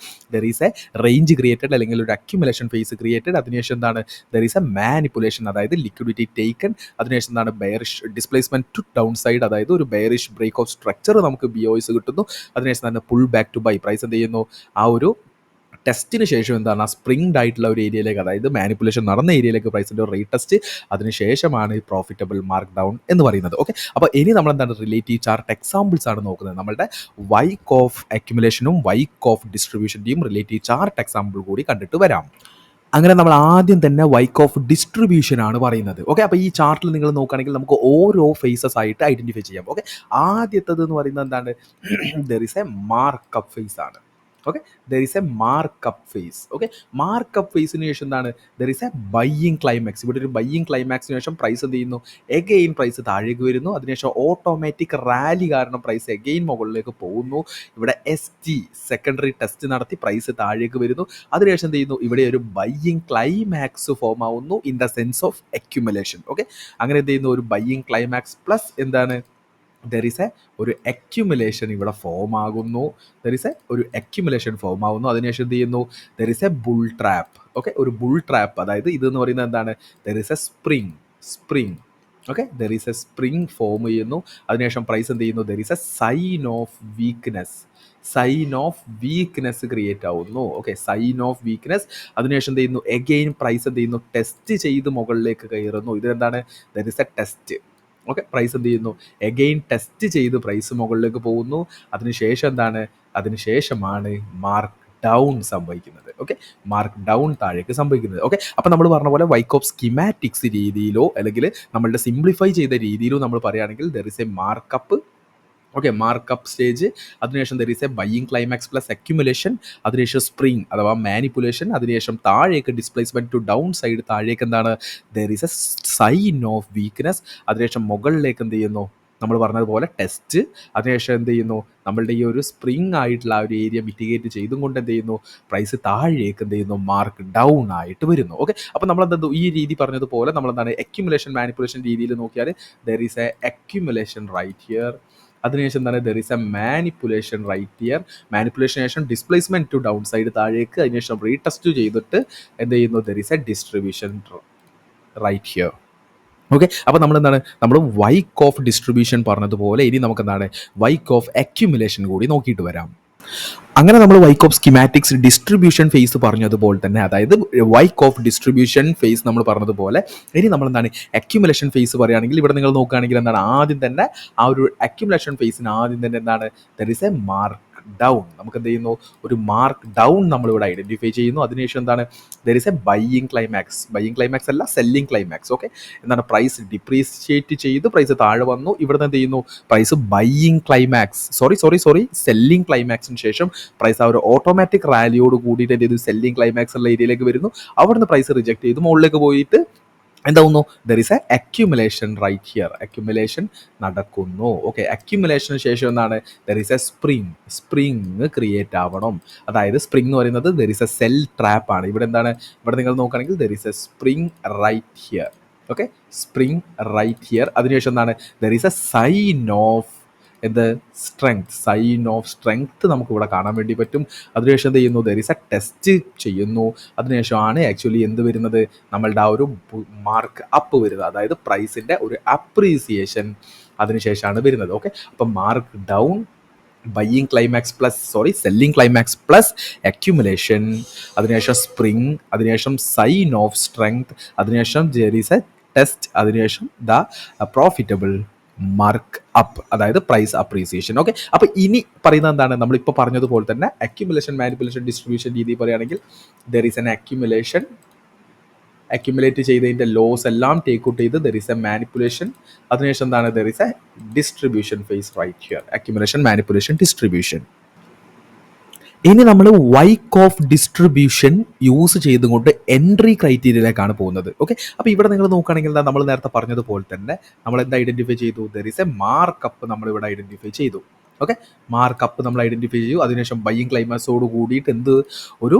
there is a range created അല്ലെങ്കിൽ ഒരു അക്യുമുലേഷൻ ഫേസ് ക്രിയേറ്റഡ്. അതിനുശേഷം ദർ ഈസ് എ മാനിപ്പുലേഷൻ, അതായത് ലിക്വിഡിറ്റി ടേക്കൺ. അതിനുശേഷം bearish displacement to down side, അതായത് ഒരു ബെയറിഷ് ബ്രേക്ക് ഓഫ് സ്ട്രക്ചർ നമുക്ക് BOS കിട്ടുന്നു. അതിനുശേഷം pull back to by. Price എന്ത് ചെയ്യുന്നു? ആ ഒരു ടെസ്റ്റിന് ശേഷം ആ സ്പ്രിങ്ഡ് ആയിട്ടുള്ള ഒരു ഏരിയയിലേക്ക്, അതായത് മാനിപ്പുലേഷൻ നടന്ന ഏരിയയിലേക്ക് പ്രൈസിൻ്റെ റേറ്റ് ടെസ്റ്റ്. അതിനുശേഷമാണ് പ്രോഫിറ്റബിൾ മാർക്ക് ഡൗൺ എന്ന് പറയുന്നത്. ഓക്കെ, അപ്പോൾ ഇനി നമ്മൾ റിലേറ്റീവ് ചാർട്ട് എക്സാമ്പിൾസ് ആണ് നോക്കുന്നത്. നമ്മളുടെ വൈക്ക് ഓഫ് അക്യുമുലേഷനും വൈക്ക് ഓഫ് ഡിസ്ട്രിബ്യൂഷൻ്റെയും റിലേറ്റീവ് ചാർട്ട് എക്സാമ്പിൾ കൂടി കണ്ടിട്ട് വരാം. അങ്ങനെ നമ്മൾ ആദ്യം തന്നെ വൈക്ക് ഓഫ് ഡിസ്ട്രിബ്യൂഷൻ ആണ് പറയുന്നത്. ഓക്കെ, അപ്പോൾ ഈ ചാർട്ടിൽ നിങ്ങൾ നോക്കുകയാണെങ്കിൽ നമുക്ക് ഓരോ ഫേസസ് ആയിട്ട് ഐഡൻറ്റിഫൈ ചെയ്യാം. ഓക്കെ, ആദ്യത്തേത് എന്ന് പറയുന്നത് there is a markup phase ആണ്. Okay, there is a markup phase. Okay, markup ഫേസിന് ശേഷം there is a buying climax. ഇവിടെ ഒരു ബൈയിങ് ക്ലൈമാക്സിന് ശേഷം പ്രൈസ് എന്ത് ചെയ്യുന്നു? എഗെയിൻ പ്രൈസ് താഴേക്ക് വരുന്നു. അതിനുശേഷം ഓട്ടോമാറ്റിക് റാലി കാരണം പ്രൈസ് എഗെയിൻ മുകളിലേക്ക് പോകുന്നു. ഇവിടെ ST സെക്കൻഡറി ടെസ്റ്റ് നടത്തി പ്രൈസ് താഴേക്ക് വരുന്നു. അതിനുശേഷം എന്ത് ചെയ്യുന്നു? ഇവിടെ ഒരു ബൈയിങ് ക്ലൈമാക്സ് ഫോം ആവുന്നു in the sense of accumulation. Okay, അങ്ങനെ എന്ത് ചെയ്യുന്നു? ഒരു buying climax plus there is A ഒരു അക്യുമുലേഷൻ ഇവിടെ ഫോം ആകുന്നു. അതിനുശേഷം എന്ത് ചെയ്യുന്നു? There is A bull trap. Okay, ഒരു ബുൾ ട്രാപ്പ്, അതായത് ഇതെന്ന് പറയുന്നത് there is a spring. Okay, there is a spring form ചെയ്യുന്നു. അതിനുശേഷം പ്രൈസ് എന്ത് ചെയ്യുന്നു? There is a sign of weakness create ആവുന്നു. Okay, sign of weakness. അതിനുശേഷം എന്ത് ചെയ്യുന്നു? എഗെയിൻ പ്രൈസ് എന്ത് ചെയ്യുന്നു? ടെസ്റ്റ് ചെയ്ത് മുകളിലേക്ക് കയറുന്നു. There is a test. Okay, price എന്ത് ചെയ്യുന്നു? എഗെയിൻ ടെസ്റ്റ് ചെയ്ത് പ്രൈസ് മുകളിലേക്ക് പോകുന്നു. അതിനുശേഷമാണ് മാർക്ക് ഡൗൺ സംഭവിക്കുന്നത്. ഓക്കെ, മാർക്ക് ഡൗൺ താഴേക്ക് സംഭവിക്കുന്നത്. ഓക്കെ, അപ്പോൾ നമ്മൾ പറഞ്ഞ പോലെ വൈക്കോഫ് സ്കിമാറ്റിക്സ് രീതിയിലോ അല്ലെങ്കിൽ നമ്മളുടെ സിംപ്ലിഫൈ ചെയ്ത രീതിയിലോ നമ്മൾ പറയുകയാണെങ്കിൽ there is a markup. Okay, markup stage, അതിനുശേഷം there is a buying climax plus accumulation, അതിനുശേഷം സ്പ്രിങ് അഥവാ മാനിപ്പുലേഷൻ, അതിനുശേഷം താഴേക്ക് ഡിസ്പ്ലേസ്മെൻറ്റ് ടു ഡൗൺ സൈഡ്, താഴേക്ക് എന്താണ് there is a sign of weakness, അതിനുശേഷം മുകളിലേക്ക് എന്ത് ചെയ്യുന്നു നമ്മൾ പറഞ്ഞതുപോലെ ടെസ്റ്റ്, അതിനുശേഷം എന്ത് ചെയ്യുന്നു നമ്മളുടെ ഈ ഒരു സ്പ്രിങ് ആയിട്ടുള്ള ആ ഒരു ഏരിയ മിറ്റിഗേറ്റ് ചെയ്തും കൊണ്ട് എന്ത് ചെയ്യുന്നു പ്രൈസ് താഴേക്ക് എന്ത് ചെയ്യുന്നു മാർക്ക് ഡൗൺ ആയിട്ട് വരുന്നു. ഓക്കെ, അപ്പോൾ നമ്മളെന്താ ഈ രീതി പറഞ്ഞതുപോലെ നമ്മളെന്താണ് അക്യുമുലേഷൻ മാനിപ്പുലേഷൻ രീതിയിൽ നോക്കിയാൽ there is a accumulation right here, അതിനുശേഷം എന്താണ് there is a manipulation right here, മാനിപ്പുലേഷന് ശേഷം ഡിസ്പ്ലേസ്മെന്റ് ടു ഡൗൺ സൈഡ് താഴേക്ക്, അതിനുശേഷം റീടെസ്റ്റ് ചെയ്തിട്ട് എന്ത് ചെയ്യുന്നു there is a distribution right here. Okay, അപ്പോൾ നമ്മൾ വൈക്ക് ഓഫ് ഡിസ്ട്രിബ്യൂഷൻ പറഞ്ഞതുപോലെ ഇനി നമുക്ക് എന്താണ് വൈക്ക് ഓഫ് അക്യുമുലേഷൻ കൂടി നോക്കിയിട്ട് വരാം. അങ്ങനെ നമ്മൾ വൈക്ക് ഓഫ് സ്കിമാറ്റിക്സ് ഡിസ്ട്രിബ്യൂഷൻ ഫേസ് പറഞ്ഞതുപോലെ തന്നെ, അതായത് വൈക്ക് ഓഫ് ഡിസ്ട്രിബ്യൂഷൻ ഫേസ് നമ്മൾ പറഞ്ഞതുപോലെ ഇനി നമ്മൾ എന്താണ് അക്യുമുലേഷൻ ഫേസ് പറയുകയാണെങ്കിൽ ഇവിടെ നിങ്ങൾ നോക്കുകയാണെങ്കിൽ എന്താണ് ആദ്യം തന്നെ ആ ഒരു അക്യുമുലേഷൻ ഫേസിന് ആദ്യം തന്നെ എന്താണ് there is a mark down. നമുക്ക് എന്ത് ചെയ്യുന്നു ഒരു മാർക്ക് ഡൗൺ നമ്മളിവിടെ ഐഡന്റിഫൈ ചെയ്യുന്നു. അതിനുശേഷം എന്താണ് there is a buying climax, buying climax അല്ല സെല്ലിങ് ക്ലൈമാക്സ്. ഓക്കെ, എന്താണ് പ്രൈസ് ഡിപ്രീഷിയേറ്റ് ചെയ്ത് പ്രൈസ് താഴെ വന്നു, ഇവിടെ എന്ത് ചെയ്യുന്നു price buying climax sorry selling ക്ലൈമാക്സിന് ശേഷം പ്രൈസ് ആ ഒരു ഓട്ടോമാറ്റിക് റാലിയോട് കൂടിയിട്ട് എന്ത് ചെയ്തു സെല്ലിങ് ക്ലൈമാക്സ് ഉള്ള ഏരിയയിലേക്ക് വരുന്നു, അവിടുന്ന് പ്രൈസ് റിജക്ട് ചെയ്ത് മുകളിലേക്ക് പോയിട്ട് എന്താവുന്നു there is a accumulation right here, accumulation നടക്കുന്നു. ഓക്കെ, അക്യുമുലേഷന് ശേഷം എന്താണ് there is a spring create ആവണം. അതായത് സ്പ്രിങ് എന്ന് പറയുന്നത് there is a sell trap ആണ്. ഇവിടെ എന്താണ് ഇവിടെ നിങ്ങൾ നോക്കുകയാണെങ്കിൽ there is a spring right here. Okay, spring right here, അതിനുശേഷം എന്താണ് there is a sign of എന്ത് സൈൻ ഓഫ് സ്ട്രെങ്ത് നമുക്ക് ഇവിടെ കാണാൻ വേണ്ടി പറ്റും. അതിനുശേഷം എന്ത് ചെയ്യുന്നു ദർ ഇസ് എ ടെസ്റ്റ് ചെയ്യുന്നു, അതിനുശേഷമാണ് ആക്ച്വലി എന്ത് വരുന്നത് നമ്മളുടെ ആ ഒരു മാർക്ക് അപ്പ് വരുന്നത്, അതായത് പ്രൈസിൻ്റെ ഒരു അപ്രീസിയേഷൻ അതിനുശേഷമാണ് വരുന്നത്. ഓക്കെ, അപ്പം mark down, buying climax plus selling climax plus accumulation, അതിനുശേഷം സ്പ്രിങ്, അതിനുശേഷം സൈൻ ഓഫ് സ്ട്രെങ്ത്, അതിനുശേഷം ദർ ഈസ് എ ടെസ്റ്റ്, അതിനുശേഷം ദ പ്രോഫിറ്റബിൾ മാർക്ക് അപ്പ്, അതായത് പ്രൈസ് അപ്രീസിയേഷൻ. ഓക്കെ, അപ്പോൾ ഇനി പറയുന്നത് എന്താണ് നമ്മളിപ്പോൾ പറഞ്ഞതുപോലെ തന്നെ അക്യുമുലേഷൻ മാനിപ്പുലേഷൻ ഡിസ്ട്രിബ്യൂഷൻ രീതി പറയുകയാണെങ്കിൽ ദർ ഈസ് എൻ അക്യുമുലേറ്റ് ചെയ്തതിൻ്റെ ലോസ് എല്ലാം ടേക്ക് ഔട്ട് ചെയ്ത് ദർ ഇസ് എ മാനിപ്പുലേഷൻ, അതിനുശേഷം എന്താണ് there is a distribution phase right here, accumulation manipulation distribution. ഇനി നമ്മൾ വൈക്ക് ഓഫ് ഡിസ്ട്രിബ്യൂഷൻ യൂസ് ചെയ്തുകൊണ്ട് എൻട്രി ക്രൈറ്റീരിയയിലേക്കാണ് പോകുന്നത്. ഓക്കെ, അപ്പോൾ ഇവിടെ നിങ്ങൾ നോക്കുകയാണെങ്കിൽ നമ്മൾ നേരത്തെ പറഞ്ഞതുപോലെ തന്നെ നമ്മൾ എന്താ ഐഡന്റിഫൈ ചെയ്തു ദർ ഇസ് എ മാർക്കപ്പ് നമ്മളിവിടെ ഐഡന്റിഫൈ ചെയ്തു. ഓക്കെ, മാർക്കപ്പ് നമ്മൾ ഐഡന്റിഫൈ ചെയ്തു, അതിനുശേഷം ബൈയിങ് ക്ലൈമാക്സോട് കൂടിയിട്ട് എന്ത് ഒരു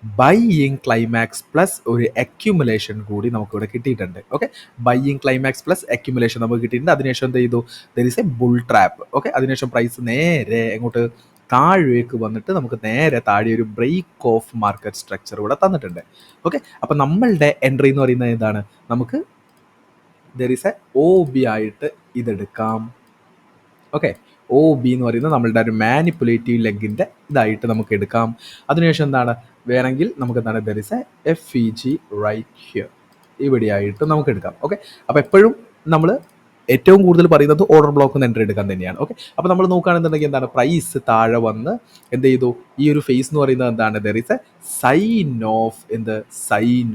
ബൈയിങ് ക്ലൈമാക്സ് പ്ലസ് ഒരു അക്യുമുലേഷൻ കൂടി നമുക്കിവിടെ കിട്ടിയിട്ടുണ്ട്. Okay, buying climax plus accumulation നമുക്ക് കിട്ടിയിട്ടുണ്ട്. അതിനുശേഷം എന്ത് ചെയ്തു there is A bull trap. Okay, അതിനുശേഷം പ്രൈസ് നേരെ എങ്ങോട്ട് താഴേക്ക് വന്നിട്ട് നമുക്ക് നേരെ താഴെ ഒരു ബ്രേക്ക് ഓഫ് മാർക്കറ്റ് സ്ട്രക്ചർ ഇവിടെ തന്നിട്ടുണ്ട്. ഓക്കെ, അപ്പം നമ്മളുടെ എൻട്രി എന്ന് പറയുന്നത് എന്താണ് നമുക്ക് there is A O B ആയിട്ട് ഇതെടുക്കാം. ഓക്കെ, ഒ ബി എന്ന് പറയുന്നത് നമ്മളുടെ ഒരു മാനിപ്പുലേറ്റീവ് ലെഗിൻ്റെ ഇതായിട്ട് നമുക്ക് എടുക്കാം. അതിനുശേഷം എന്താണ് വേണമെങ്കിൽ നമുക്ക് എന്താണ് there is a FEG right here, ഇവിടെയായിട്ട് നമുക്ക് എടുക്കാം. ഓക്കെ, അപ്പോൾ എപ്പോഴും നമ്മൾ ഏറ്റവും കൂടുതൽ പറയുന്നത് ഓർഡർ ബ്ലോക്ക് എൻട്രി എടുക്കാൻ തന്നെയാണ്. ഓക്കെ, അപ്പോൾ നമ്മൾ നോക്കുകയാണെന്നുണ്ടെങ്കിൽ എന്താണ് പ്രൈസ് താഴെ വന്ന് എന്ത് ചെയ്തു ഈ ഒരു ഫേസ് എന്ന് പറയുന്നത് എന്താണ് there is a sign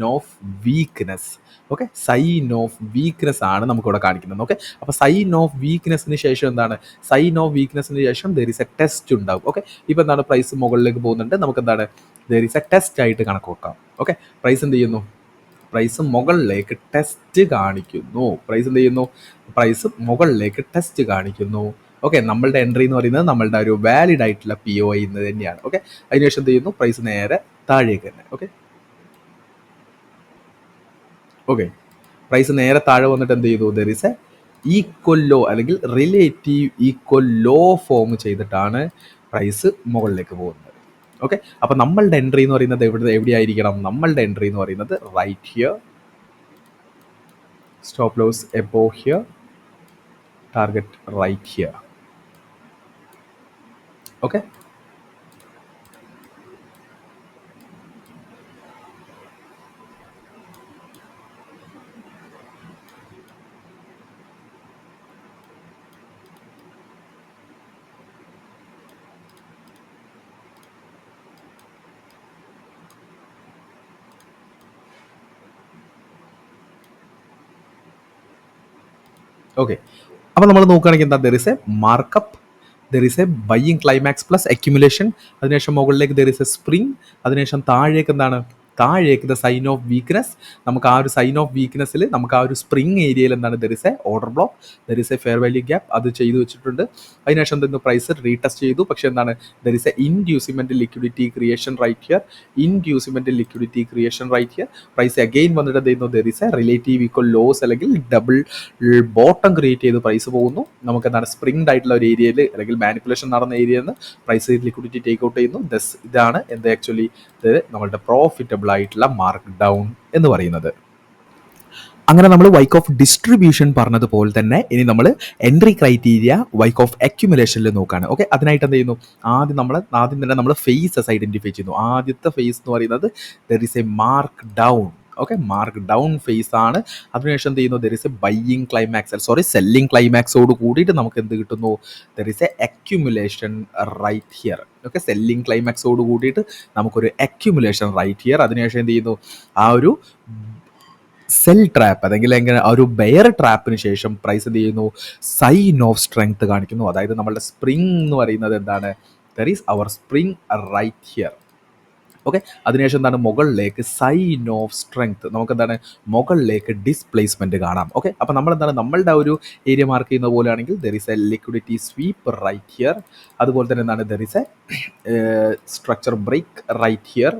of weakness. Okay, sign of weakness ആണ് നമുക്കിവിടെ കാണിക്കുന്നത്. ഓക്കെ, അപ്പോൾ സൈൻ ഓഫ് വീക്ക്നെസ്സിന് ശേഷം എന്താണ് സൈൻ ഓഫ് വീക്ക്നെസ്സിന് ശേഷം ദർ ഇസ് എ ടെസ്റ്റ് ഉണ്ടാവും. ഓക്കെ, ഇപ്പോൾ എന്താണ് പ്രൈസ് മുകളിലേക്ക് പോകുന്നുണ്ട്, നമുക്ക് എന്താണ് ദർ ഇസ് എ ടെസ്റ്റ് ആയിട്ട് കണക്ക് വെക്കാം. ഓക്കെ, പ്രൈസ് എന്ത് ചെയ്യുന്നു പ്രൈസ് മുകളിലേക്ക് ടെസ്റ്റ് കാണിക്കുന്നു, പ്രൈസ് മുകളിലേക്ക് ടെസ്റ്റ് കാണിക്കുന്നു. ഓക്കെ, നമ്മളുടെ എൻട്രി എന്ന് പറയുന്നത് നമ്മളുടെ ഒരു വാലിഡ് ആയിട്ടുള്ള POI എന്ന് തന്നെയാണ്. ഓക്കെ, അതിനുശേഷം എന്ത് ചെയ്യുന്നു പ്രൈസ് നേരെ താഴേക്ക് തന്നെ. ഓക്കെ, പ്രൈസ് നേരെ താഴെ വന്നിട്ട് എന്ത് ചെയ്തു there is a equal low അല്ലെങ്കിൽ റിലേറ്റീവ് ഈക്വൽ ലോ ഫോം ചെയ്തിട്ടാണ് പ്രൈസ് മുകളിലേക്ക് പോകുന്നത്. ഓക്കെ, അപ്പോൾ നമ്മളുടെ എൻട്രി എന്ന് പറയുന്നത് എവിടെയായിരിക്കണം നമ്മളുടെ എൻട്രി എന്ന് പറയുന്നത് right here, stop loss above here, target right here. Okay, okay, അപ്പോൾ നമ്മൾ നോക്കുകയാണെങ്കിൽ എന്താ, there is a markup, there is a buying climax plus accumulation, അതിനുശേഷം മുകളിലേക്ക് ദർ ഇസ് എ സ്പ്രിങ്, അതിനുശേഷം താഴേക്ക് എന്താണ്, താഴേക്ക് ദ സൈൻ ഓഫ് വീക്ക്നെസ്. നമുക്ക് ആ ഒരു സൈൻ ഓഫ് വീക്ക്നെസ്സിൽ നമുക്ക് ആ ഒരു സ്പ്രിങ് ഏരിയയിൽ എന്താണ്, there is A order block, there is A fair value gap, അത് ചെയ്തു വെച്ചിട്ടുണ്ട്. അതിനുശേഷം എന്തെങ്കിലും പ്രൈസ് റീടെസ്റ്റ് ചെയ്തു, പക്ഷേ എന്താണ്, there is a inducement liquidity creation right here, inducement liquidity creation right here. Price again വന്നിട്ട് എന്ത് ചെയ്യുന്നു, there is a relative equal lows അല്ലെങ്കിൽ ഡബിൾ ബോട്ടം ക്രിയേറ്റ് ചെയ്ത് പ്രൈസ് പോകുന്നു. നമുക്ക് എന്താണ്, സ്പ്രിങ്ഡ് ആയിട്ടുള്ള ഒരു ഏരിയയിൽ അല്ലെങ്കിൽ മാനിപ്പുലേഷൻ നടന്ന ഏരിയയിൽ നിന്ന് പ്രൈസ് ലിക്വിഡിറ്റി ടേക്ക് ഔട്ട് ചെയ്യുന്നു. ഇതാണ് എന്ത് ആക്ച്വലി നമ്മളുടെ പ്രോഫിറ്റബിൾ ആയിട്ടുള്ള മാർക്ക് ഡൗൺ എന്ന് പറയുന്നത്. അങ്ങനെ നമ്മൾ വൈക്ക് ഓഫ് ഡിസ്ട്രിബ്യൂഷൻ പറഞ്ഞതുപോലെ തന്നെ ഇനി നമ്മൾ എൻട്രി ക്രൈറ്റീരിയ വൈക്ക് ഓഫ് അക്യുമുലേഷനിൽ നോക്കുകയാണ്. ഓക്കെ, അതിനായിട്ട് എന്ത് ചെയ്യുന്നു, ആദ്യം തന്നെ നമ്മൾ ഫേസസ് ഐഡന്റിഫൈ ചെയ്യുന്നു. ആദ്യത്തെ ഫേസ് എന്ന് പറയുന്നത് there is a mark down. Okay, mark down phase ആണ്. അതിനുശേഷം എന്ത് ചെയ്യുന്നു, there is a buying climax, selling ക്ലൈമാക്സോട് കൂടിയിട്ട് നമുക്ക് എന്ത് കിട്ടുന്നു, there is a accumulation right here. Okay, selling ക്ലൈമാക്സോട് കൂടിയിട്ട് നമുക്കൊരു അക്യുമുലേഷൻ റൈറ്റ് ഹിയർ. അതിനുശേഷം എന്ത് ചെയ്യുന്നു, ആ ഒരു സെൽ ട്രാപ്പ് അല്ലെങ്കിൽ എങ്ങനെ ആ ഒരു ബെയർ ട്രാപ്പിന് ശേഷം പ്രൈസ് എന്ത് ചെയ്യുന്നു, സൈൻ ഓഫ് സ്ട്രെങ്ത് കാണിക്കുന്നു. അതായത് നമ്മളുടെ സ്പ്രിങ് എന്ന് പറയുന്നത് എന്താണ്, there is our spring right here. Okay, അതിനുശേഷം എന്താണ്, മുകളിലേക്ക് സൈൻ ഓഫ് സ്ട്രെങ്ത്, നമുക്ക് എന്താണ്, മുകളിലേക്ക് ഡിസ്പ്ലേസ്മെന്റ് കാണാം. ഓക്കെ, അപ്പോൾ നമ്മൾ എന്താണ്, നമ്മളുടെ ഒരു ഏരിയ മാർക്ക് ചെയ്യുന്ന പോലെയാണെങ്കിൽ there is a liquidity sweep right here. അതുപോലെ തന്നെ എന്താണ്, there is a structure break right here.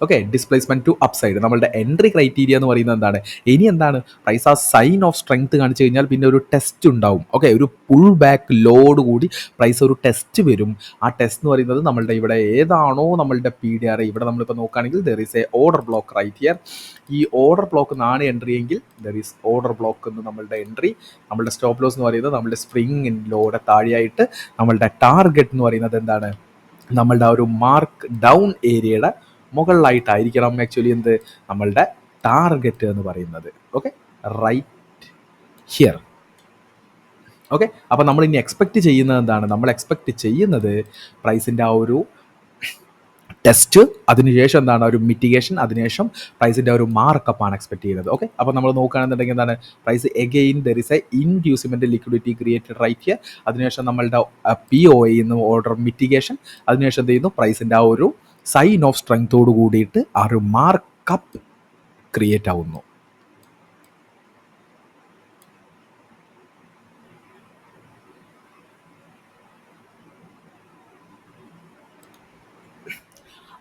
Okay, displacement to upside. നമ്മളുടെ എൻട്രി ക്രൈറ്റീരിയ എന്ന് പറയുന്നത് എന്താണ്, ഇനി എന്താണ്, പ്രൈസ് ആ സൈൻ ഓഫ് സ്ട്രെങ്ത് കാണിച്ചു കഴിഞ്ഞാൽ പിന്നെ ഒരു ടെസ്റ്റ് ഉണ്ടാവും. ഓക്കെ, ഒരു പുൾ ബാക്ക് ലോഡ് കൂടി പ്രൈസ് ഒരു ടെസ്റ്റ് വരും. ആ ടെസ്റ്റ് എന്ന് പറയുന്നത് നമ്മളുടെ ഇവിടെ ഏതാണോ നമ്മളുടെ PDR, ഇവിടെ നമ്മളിപ്പോൾ നോക്കുകയാണെങ്കിൽ there is a order block right here. ഈ ഓർഡർ ബ്ലോക്ക് എന്നാണ് എൻട്രി എങ്കിൽ ദർ ഈസ് ഓർഡർ ബ്ലോക്ക് എന്ന് നമ്മളുടെ എൻട്രി. നമ്മളുടെ സ്റ്റോപ്പ് ലോസ് എന്ന് പറയുന്നത് നമ്മളുടെ സ്പ്രിങ്ങിലൂടെ താഴെയായിട്ട്, നമ്മളുടെ ടാർഗറ്റ് എന്ന് പറയുന്നത് എന്താണ്, നമ്മളുടെ ആ ഒരു മാർക്ക് ഡൗൺ ഏരിയയുടെ മുകളിലായിട്ടായിരിക്കണം ആക്ച്വലി എന്ത്, നമ്മളുടെ ടാർഗറ്റ് എന്ന് പറയുന്നത്. Okay, right here. ഓക്കെ, അപ്പോൾ നമ്മൾ ഇനി എക്സ്പെക്റ്റ് ചെയ്യുന്നത് എന്താണ്, നമ്മൾ എക്സ്പെക്റ്റ് ചെയ്യുന്നത് പ്രൈസിൻ്റെ ആ ഒരു ടെസ്റ്റ്, അതിനുശേഷം എന്താണ്, ഒരു മിറ്റിഗേഷൻ, അതിനുശേഷം പ്രൈസിൻ്റെ ഒരു മാർക്കപ്പാണ് എക്സ്പെക്ട് ചെയ്യുന്നത്. ഓക്കെ, അപ്പോൾ നമ്മൾ നോക്കുകയാണെന്നുണ്ടെങ്കിൽ എന്താണ്, price again there is a inducement liquidity created right here. അതിനുശേഷം നമ്മളുടെ POA എന്ന് ഓർഡർ മിറ്റിഗേഷൻ. അതിനുശേഷം എന്ത് ചെയ്യുന്നു, പ്രൈസിൻ്റെ ആ ഒരു സൈൻ ഓഫ് സ്ട്രെങ്തോട് കൂടിയിട്ട് ആ ഒരു മാർക്കപ്പ് ക്രിയേറ്റ് ആവുന്നു.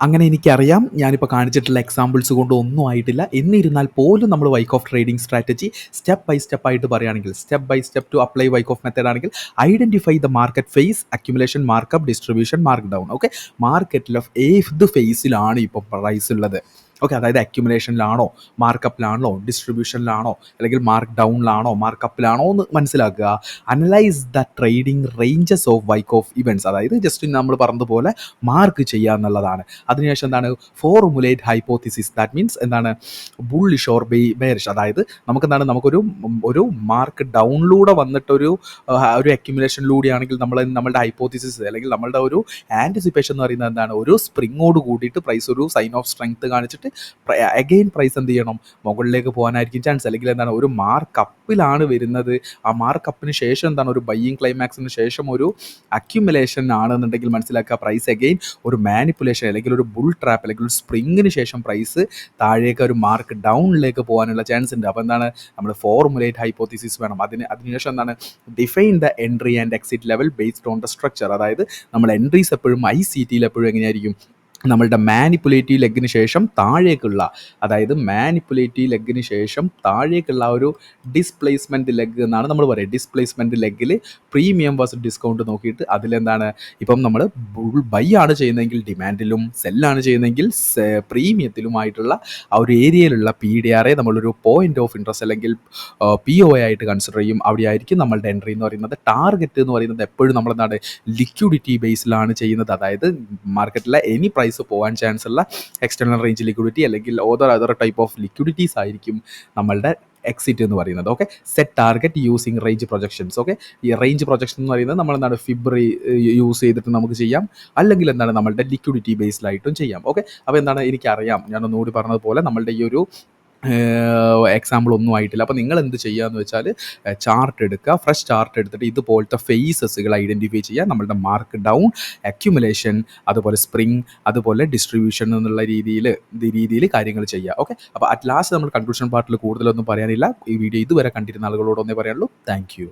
അങ്ങനെ എനിക്കറിയാം, ഞാനിപ്പോൾ കാണിച്ചിട്ടുള്ള എക്സാമ്പിൾസ് കൊണ്ട് ഒന്നും ആയിട്ടില്ല. എന്നിരുന്നാൽ പോലും നമ്മൾ Wyckoff trading strategy step by step ആയിട്ട് പറയുകയാണെങ്കിൽ, step by step to apply Wyckoff method ആണെങ്കിൽ, identify the market phase, accumulation, markup, distribution, mark down. Okay, മാർക്കറ്റിൽ ഏത് ഫേസിലാണ് ഇപ്പോൾ പ്രൈസ് ഉള്ളത്. ഓക്കെ, അതായത് അക്യുമുലേഷനിലാണോ, മാർക്കപ്പിലാണോ, ഡിസ്ട്രിബ്യൂഷനിലാണോ, അല്ലെങ്കിൽ മാർക്ക് ഡൗണിലാണോ, മാർക്കപ്പിലാണോ എന്ന് മനസ്സിലാക്കുക. Analyse the trading ranges of വൈക്ക് ഓഫ് ഇവൻറ്റ്സ്, അതായത് ജസ്റ്റ് നമ്മൾ പറഞ്ഞതുപോലെ മാർക്ക് ചെയ്യുക എന്നുള്ളതാണ്. അതിനുശേഷം എന്താണ്, ഫോർമുലേറ്റ് ഹൈപ്പോത്തിസിസ്, ദാറ്റ് മീൻസ് എന്താണ്, ബുള്ളിഷ് ഓർ ബെയറിഷ്. അതായത് നമുക്കെന്താണ്, ഒരു മാർക്ക് ഡൗണിലൂടെ വന്നിട്ടൊരു അക്യുമുലേഷനിലൂടെയാണെങ്കിൽ നമ്മളുടെ ഹൈപ്പോത്തിസിസ് അല്ലെങ്കിൽ നമ്മളുടെ ഒരു ആൻറ്റിസിപ്പേഷൻ എന്ന് പറയുന്നത് എന്താണ്, ഒരു സ്പ്രിങ്ങോട് കൂടിയിട്ട് പ്രൈസ് ഒരു സൈൻ ഓഫ് സ്ട്രെങ്ത് കാണിച്ചിട്ട് അഗെയിൻ പ്രൈസ് എന്ത് ചെയ്യണം, മുകളിലേക്ക് പോകാനായിരിക്കും ചാൻസ്. അല്ലെങ്കിൽ എന്താണ്, ഒരു മാർക്ക് അപ്പിലാണ് വരുന്നത്, ആ മാർക്ക് അപ്പിന് ശേഷം എന്താണ്, ഒരു ബൈയിങ് ക്ലൈമാക്സിന് ശേഷം ഒരു അക്യുമുലേഷൻ ആണെന്നുണ്ടെങ്കിൽ മനസ്സിലാക്കുക പ്രൈസ് അഗെയിൻ ഒരു മാനിപ്പുലേഷൻ അല്ലെങ്കിൽ ഒരു ബുൾ ട്രാപ്പ് അല്ലെങ്കിൽ ഒരു സ്പ്രിങ്ങിന് ശേഷം പ്രൈസ് താഴേക്ക് ഒരു മാർക്ക് ഡൗണിലേക്ക് പോകാനുള്ള ചാൻസ് ഉണ്ട്. അപ്പോൾ എന്താണ്, നമ്മൾ ഫോർമുലേറ്റ് ഹൈപ്പോത്തിസിസ് വേണം. അതിനുശേഷം എന്താണ്, define the entry and exit level based on the structure. അതായത് നമ്മൾ എൻട്രീസ് എപ്പോഴും ICTയിൽ എപ്പോഴും എങ്ങനെയായിരിക്കും, നമ്മളുടെ മാനിപ്പുലേറ്റീവ് ലെഗിന് ശേഷം താഴേക്കുള്ള, അതായത് മാനിപ്പുലേറ്റീവ് ലെഗിന് ശേഷം താഴേക്കുള്ള ഒരു ഡിസ്പ്ലേസ്മെൻറ്റ് ലെഗ് എന്നാണ് നമ്മൾ പറയുക. ഡിസ്പ്ലേസ്മെൻറ്റ് ലെഗിൽ പ്രീമിയം വേഴ്സസ് ഡിസ്കൗണ്ട് നോക്കിയിട്ട് അതിലെന്താണ്, ഇപ്പം നമ്മൾ ബൈ ആണ് ചെയ്യുന്നതെങ്കിൽ ഡിമാൻഡിലും, സെല്ലാണ് ചെയ്യുന്നതെങ്കിൽ പ്രീമിയത്തിലുമായിട്ടുള്ള ആ ഒരു ഏരിയയിലുള്ള PDR നമ്മളൊരു പോയിന്റ് ഓഫ് ഇൻട്രസ്റ്റ് അല്ലെങ്കിൽ POA ആയിട്ട് കൺസിഡർ ചെയ്യും. അവിടെ ആയിരിക്കും നമ്മളുടെ എൻട്രി എന്ന് പറയുന്നത്. ടാർഗറ്റ് എന്ന് പറയുന്നത് എപ്പോഴും നമ്മളെന്താണ്, ലിക്വിഡിറ്റി ബേസിലാണ് ചെയ്യുന്നത്. അതായത് മാർക്കറ്റിലെ എനി പ്രൈസ് പോകാൻ ചാൻസ് ഉള്ള എക്സ്റ്റേണൽ റേഞ്ച് ലിക്വിഡിറ്റി അല്ലെങ്കിൽ അതർ ടൈപ്പ് ഓഫ് ലിക്വിഡിറ്റീസ് ആയിരിക്കും നമ്മളുടെ എക്സിറ്റ് എന്ന് പറയുന്നത്. Okay, set target using range projections. Okay, ഈ റേഞ്ച് പ്രൊജക്ഷൻ എന്ന് പറയുന്നത് നമ്മൾ എന്താണ്, ഫിബ്രി യൂസ് ചെയ്തിട്ട് നമുക്ക് ചെയ്യാം, അല്ലെങ്കിൽ എന്താണ് നമ്മളുടെ ലിക്വിഡിറ്റി ബേസ്ഡിലായിട്ടും ചെയ്യാം. ഓക്കെ, അപ്പോൾ എന്താണ്, എനിക്കറിയാം, ഞാൻ ഒന്നുകൂടി പറഞ്ഞതുപോലെ നമ്മളുടെ ഈ ഒരു എക്സാമ്പിൾ ഒന്നും ആയിട്ടില്ല. അപ്പോൾ നിങ്ങൾ എന്ത് ചെയ്യുക എന്ന് വെച്ചാൽ ചാർട്ട് എടുക്കുക, ഫ്രഷ് ചാർട്ട് എടുത്തിട്ട് ഇതുപോലത്തെ ഫേസസുകൾ ഐഡൻറ്റിഫൈ ചെയ്യുക. നമ്മളുടെ മാർക്ക് ഡൗൺ, അക്യുമുലേഷൻ, അതുപോലെ സ്പ്രിങ്, അതുപോലെ ഡിസ്ട്രിബ്യൂഷൻ എന്നുള്ള രീതിയിൽ കാര്യങ്ങൾ ചെയ്യുക. ഓക്കെ, അപ്പോൾ അറ്റ് ലാസ്റ്റ് നമ്മൾ കൺക്ലൂഷൻ പാർട്ടിൽ കൂടുതലൊന്നും പറയാനില്ല. ഈ വീഡിയോ ഇതുവരെ കണ്ടിരുന്ന ആളുകളോടൊന്നേ പറയാനുള്ളൂ. Thank you.